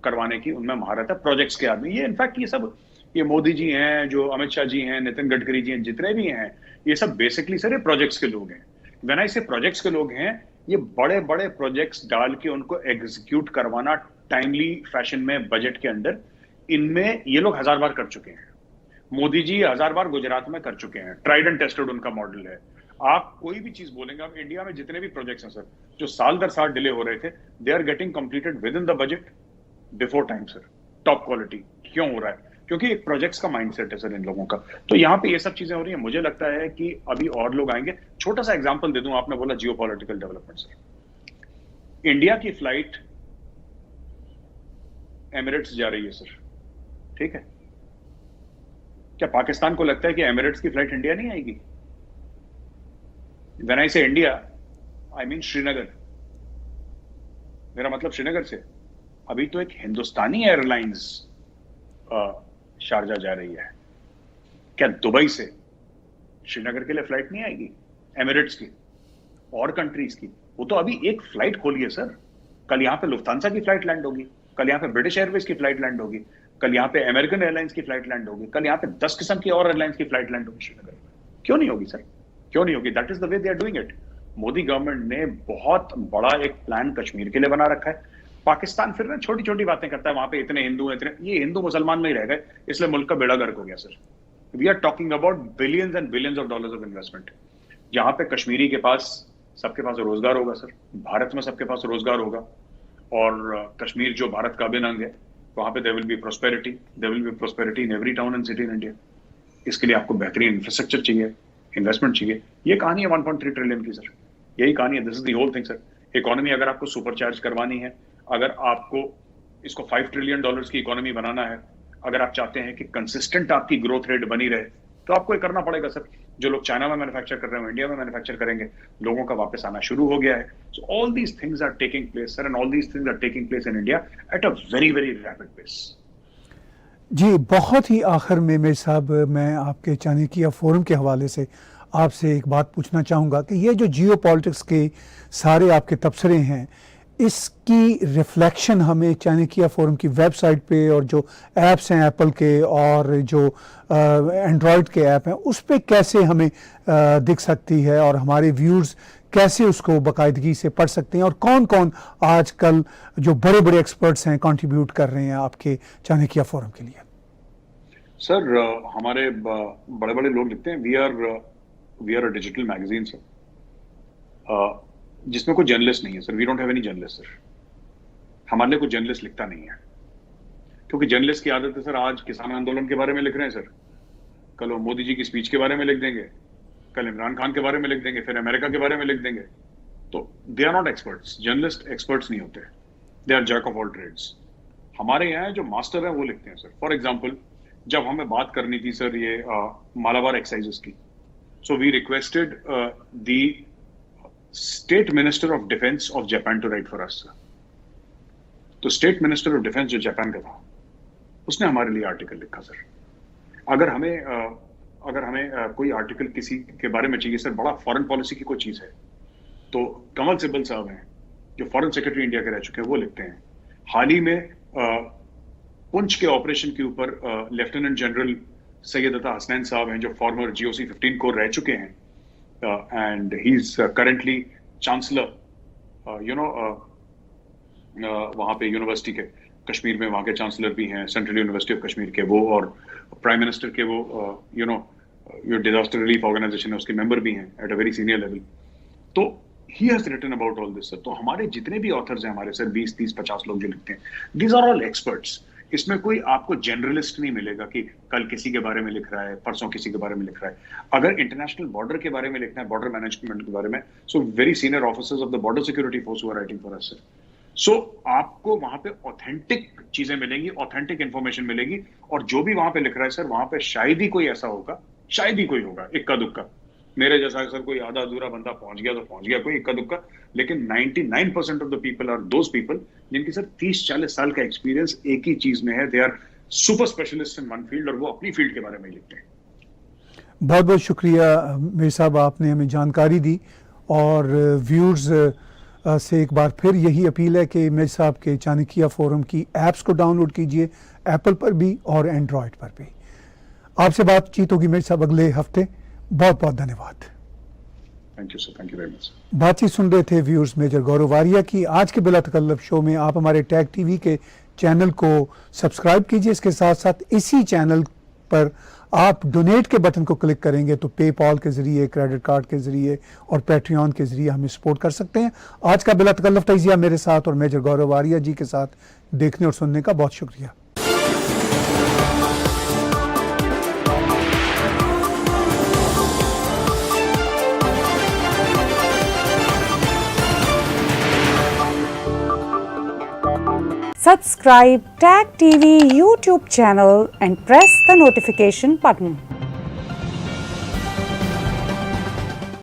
B: करवाने की उनमें महारत है, प्रोजेक्ट्स के आदमी। ये इनफैक्ट ये सब, ये मोदी जी हैं, जो अमित शाह जी हैं, नितिन गडकरी जी हैं, जितने भी हैं, ये सब बेसिकली सर ये प्रोजेक्ट्स के लोग हैं। व्हेन आई से प्रोजेक्ट्स के लोग हैं, ये बड़े बड़े प्रोजेक्ट्स डाल के उनको एग्जीक्यूट करवाना टाइमली फैशन में बजट के अंदर, इनमें ये लोग 1000 बार कर चुके हैं। मोदी जी 1000 बार गुजरात में कर चुके हैं, ट्राइड एंड टेस्टेड उनका मॉडल है। आप कोई भी चीज बोलेंगे, अब इंडिया में जितने भी प्रोजेक्ट्स हैं सर जो साल दर साल डिले हो रहे थे, they are getting completed within the budget before time sir. Top quality क्यों हो रहा है? क्योंकि एक प्रोजेक्ट्स का माइंडसेट है सर इन लोगों का। तो यहाँ पे ये सब चीजें हो रही हैं। मुझे लगता है कि अभी और लोग आएंगे। छोटा सा एग्जांपल दे दूं, आपने बोला जियोपॉलिटिकल डेवलपमेंट सर, इंडिया की फ्लाइट एमिरेट्स जा रही है सर, ठीक है, क्या पाकिस्तान को लगता है कि एमिरेट्स की फ्लाइट इंडिया नहीं आएगी? व्हेन आई से इंडिया, आई मीन श्रीनगर, मेरा मतलब श्रीनगर से। अभी तो एक हिंदुस्तानी एयरलाइंस शारजा जा रही है, क्या दुबई से श्रीनगर के लिए फ्लाइट नहीं आएगी एमिरेट्स की और कंट्रीज की? वो तो अभी एक फ्लाइट खोली है सर, कल यहां पे लुफ्तांसा की फ्लाइट लैंड होगी, कल यहां पे ब्रिटिश एयरवेज की फ्लाइट लैंड होगी, कल यहाँ पे अमेरिकन एयरलाइंस की फ्लाइट लैंड होगी, कल यहाँ पे 10 किस्म की और एयरलाइंस की फ्लाइट लैंड होगी श्रीनगर में। क्यों नहीं होगी सर? क्यों नहीं होगी? That is the way they are doing it. Modi government ने बहुत बड़ा एक प्लान कश्मीर के लिए बना रखा है। पाकिस्तान फिर ना छोटी छोटी बातें करता है, वहां पे इतने हिंदू हैं, ये हिंदू मुसलमान में ही रह गए, इसलिए मुल्क का बेड़ा गर्क हो गया sir. We are talking about billions and billions of dollars of investment. जहां पे कश्मीरी के पास, सबके पास रोजगार होगा सर, भारत में सबके पास रोजगार होगा, और कश्मीर जो भारत का अभिन्न अंग है, वहां पे there will be prosperity in every town and city in India। इसके लिए आपको बेहतरीन इंफ्रास्ट्रक्चर चाहिए, इन्वेस्टमेंट चाहिए। ये कहानी है 1.3 ट्रिलियन की सर, यही कहानी है। This is the whole thing sir. Economy अगर आपको सुपरचार्ज करवानी है, अगर आपको इसको $5 ट्रिलियन की इकोनॉमी बनाना है, अगर आप चाहते हैं कि कंसिस्टेंट आपकी ग्रोथ रेट बनी रहे, तो आपको ये करना पड़ेगा सर। जो लोग चाइना में मैन्युफैक्चर कर रहे हैं, इंडिया में मैन्युफैक्चर करेंगे, लोगों का वापस आना शुरू हो गया है। So all these things are taking place sir, and all these things are taking place in India at a very very rapid pace.
A: जी, बहुत ही आखिर में मेरे साहब, मैं आपके चाणक्य फोरम के हवाले से आपसे एक बात पूछना चाहूँगा कि ये जो जियो पॉलिटिक्स के सारे आपके तबसरे हैं, इसकी रिफ्लेक्शन हमें चाणक्य फोरम की वेबसाइट पे और जो ऐप्स हैं एप्पल के और जो एंड्रॉयड के ऐप हैं उस पे कैसे हमें दिख सकती है और हमारे व्यूअर्स कैसे उसको बाकायदगी से पढ़ सकते हैं और कौन कौन आजकल जो बड़े बड़े एक्सपर्ट्स हैं कंट्रीब्यूट कर रहे हैं आपके चाणक्य फोरम के लिए?
B: सर हमारे बड़े बड़े लोग लिखते हैं we are a digital magazine sir, जिसमें कोई जर्नलिस्ट नहीं है sir. We don't have any journalist sir. हमारे लिए कोई जर्नलिस्ट लिखता नहीं है, क्योंकि जर्नलिस्ट की आदत है सर, आज किसान आंदोलन के बारे में लिख रहे हैं सर, कल वो मोदी जी की स्पीच के बारे में लिख देंगे, कल इमरान खान के बारे में लिख देंगे, फिर अमेरिका के बारे में लिख देंगे। तो they are not experts. Journalist experts नहीं होते, they are jack of all trades. हमारे यहाँ जो मास्टर है वो लिखते हैं सर। फॉर एग्जाम्पल, जब हमें बात करनी थी सर ये मालाबार एक्साइजेस की, so we requested the state minister of defence of Japan to write for us. तो स्टेट मिनिस्टर ऑफ डिफेंस जो जापान का था, उसने हमारे लिए आर्टिकल लिखा सर। अगर हमें कोई आर्टिकल किसी के बारे में चाहिए सर, बड़ा फॉरेन पॉलिसी की कोई चीज है, तो कमल सिब्बल साहब हैं जो फॉरेन सेक्रेटरी इंडिया के रह चुके हैं, वो लिखते हैं। हाल ही में पुंछ के ऑपरेशन के ऊपर लेफ्टिनेंट जनरल सैयद अता हसनैन साहब हैं जो फॉर्मर GOC 15 कोर रह चुके हैं, and he is currently chancellor वहां पे यूनिवर्सिटी के कश्मीर में, वहां के चांसलर भी हैं सेंट्रल यूनिवर्सिटी ऑफ कश्मीर के वो, और प्राइम मिनिस्टर के वो जो डिजास्टर रिलीफ ऑर्गेनाइजेशन है उसके मेंबर भी हैं at a very senior level. तो he has written about all this sir. तो हमारे जितने भी ऑथर्स हैं हमारे सर, 20, 30, 50 लोग जो लिखते हैं, दीज आर ऑल एक्सपर्ट्स। इसमें कोई आपको जनरलिस्ट नहीं मिलेगा कि कल किसी के बारे में लिख रहा है, परसों किसी के बारे में लिख रहा है। अगर इंटरनेशनल बॉर्डर के बारे में लिखना है, बॉर्डर मैनेजमेंट के बारे में, so very senior officers of the Border Security Force who are writing for us sir. So आपको वहां पे ऑथेंटिक चीजें मिलेंगी, ऑथेंटिक इंफॉर्मेशन मिलेगी, और जो भी वहां पे लिख रहा है सर, वहां पे शायद ही कोई ऐसा होगा, शायद ही कोई होगा इक्का दुक्का, मेरे जैसा सर कोई आधा अधूरा बंदा पहुंच गया तो पहुंच गया, कोई इक्का दुक्का, लेकिन 99% of the people are those people जिनकी सर 30-40 साल का एक्सपीरियंस एक ही चीज में है। They are super specialist in one field, और वो अपनी फील्ड के बारे में लिखते हैं।
A: बहुत बहुत शुक्रिया मेर साहब, आपने हमें जानकारी दी। और व्यूअर्स से एक बार फिर यही अपील है कि मेर साहब के चाणक्य फोरम की ऐप्स को डाउनलोड कीजिए, एप्पल पर भी और एंड्रॉयड पर भी। आपसे बातचीत होगी मेर साहब अगले हफ्ते। बहुत बहुत धन्यवाद।
B: Thank you sir, thank you very much.
A: बातचीत सुन रहे थे व्यूअर्स मेजर गौरव वारिया की। आज के बिला तकल्लुफ शो में आप हमारे टैग टीवी के चैनल को सब्सक्राइब कीजिए। इसके साथ साथ इसी चैनल पर आप डोनेट के बटन को क्लिक करेंगे तो पेपॉल के जरिए, क्रेडिट कार्ड के जरिए और पैट्रियन के जरिए हमें सपोर्ट कर सकते हैं। आज का बिला तकल्लुफ तजिया मेरे साथ और मेजर गौरव वारिया जी के साथ देखने और सुनने का बहुत शुक्रिया।
C: Subscribe Tag TV YouTube channel and press the notification button.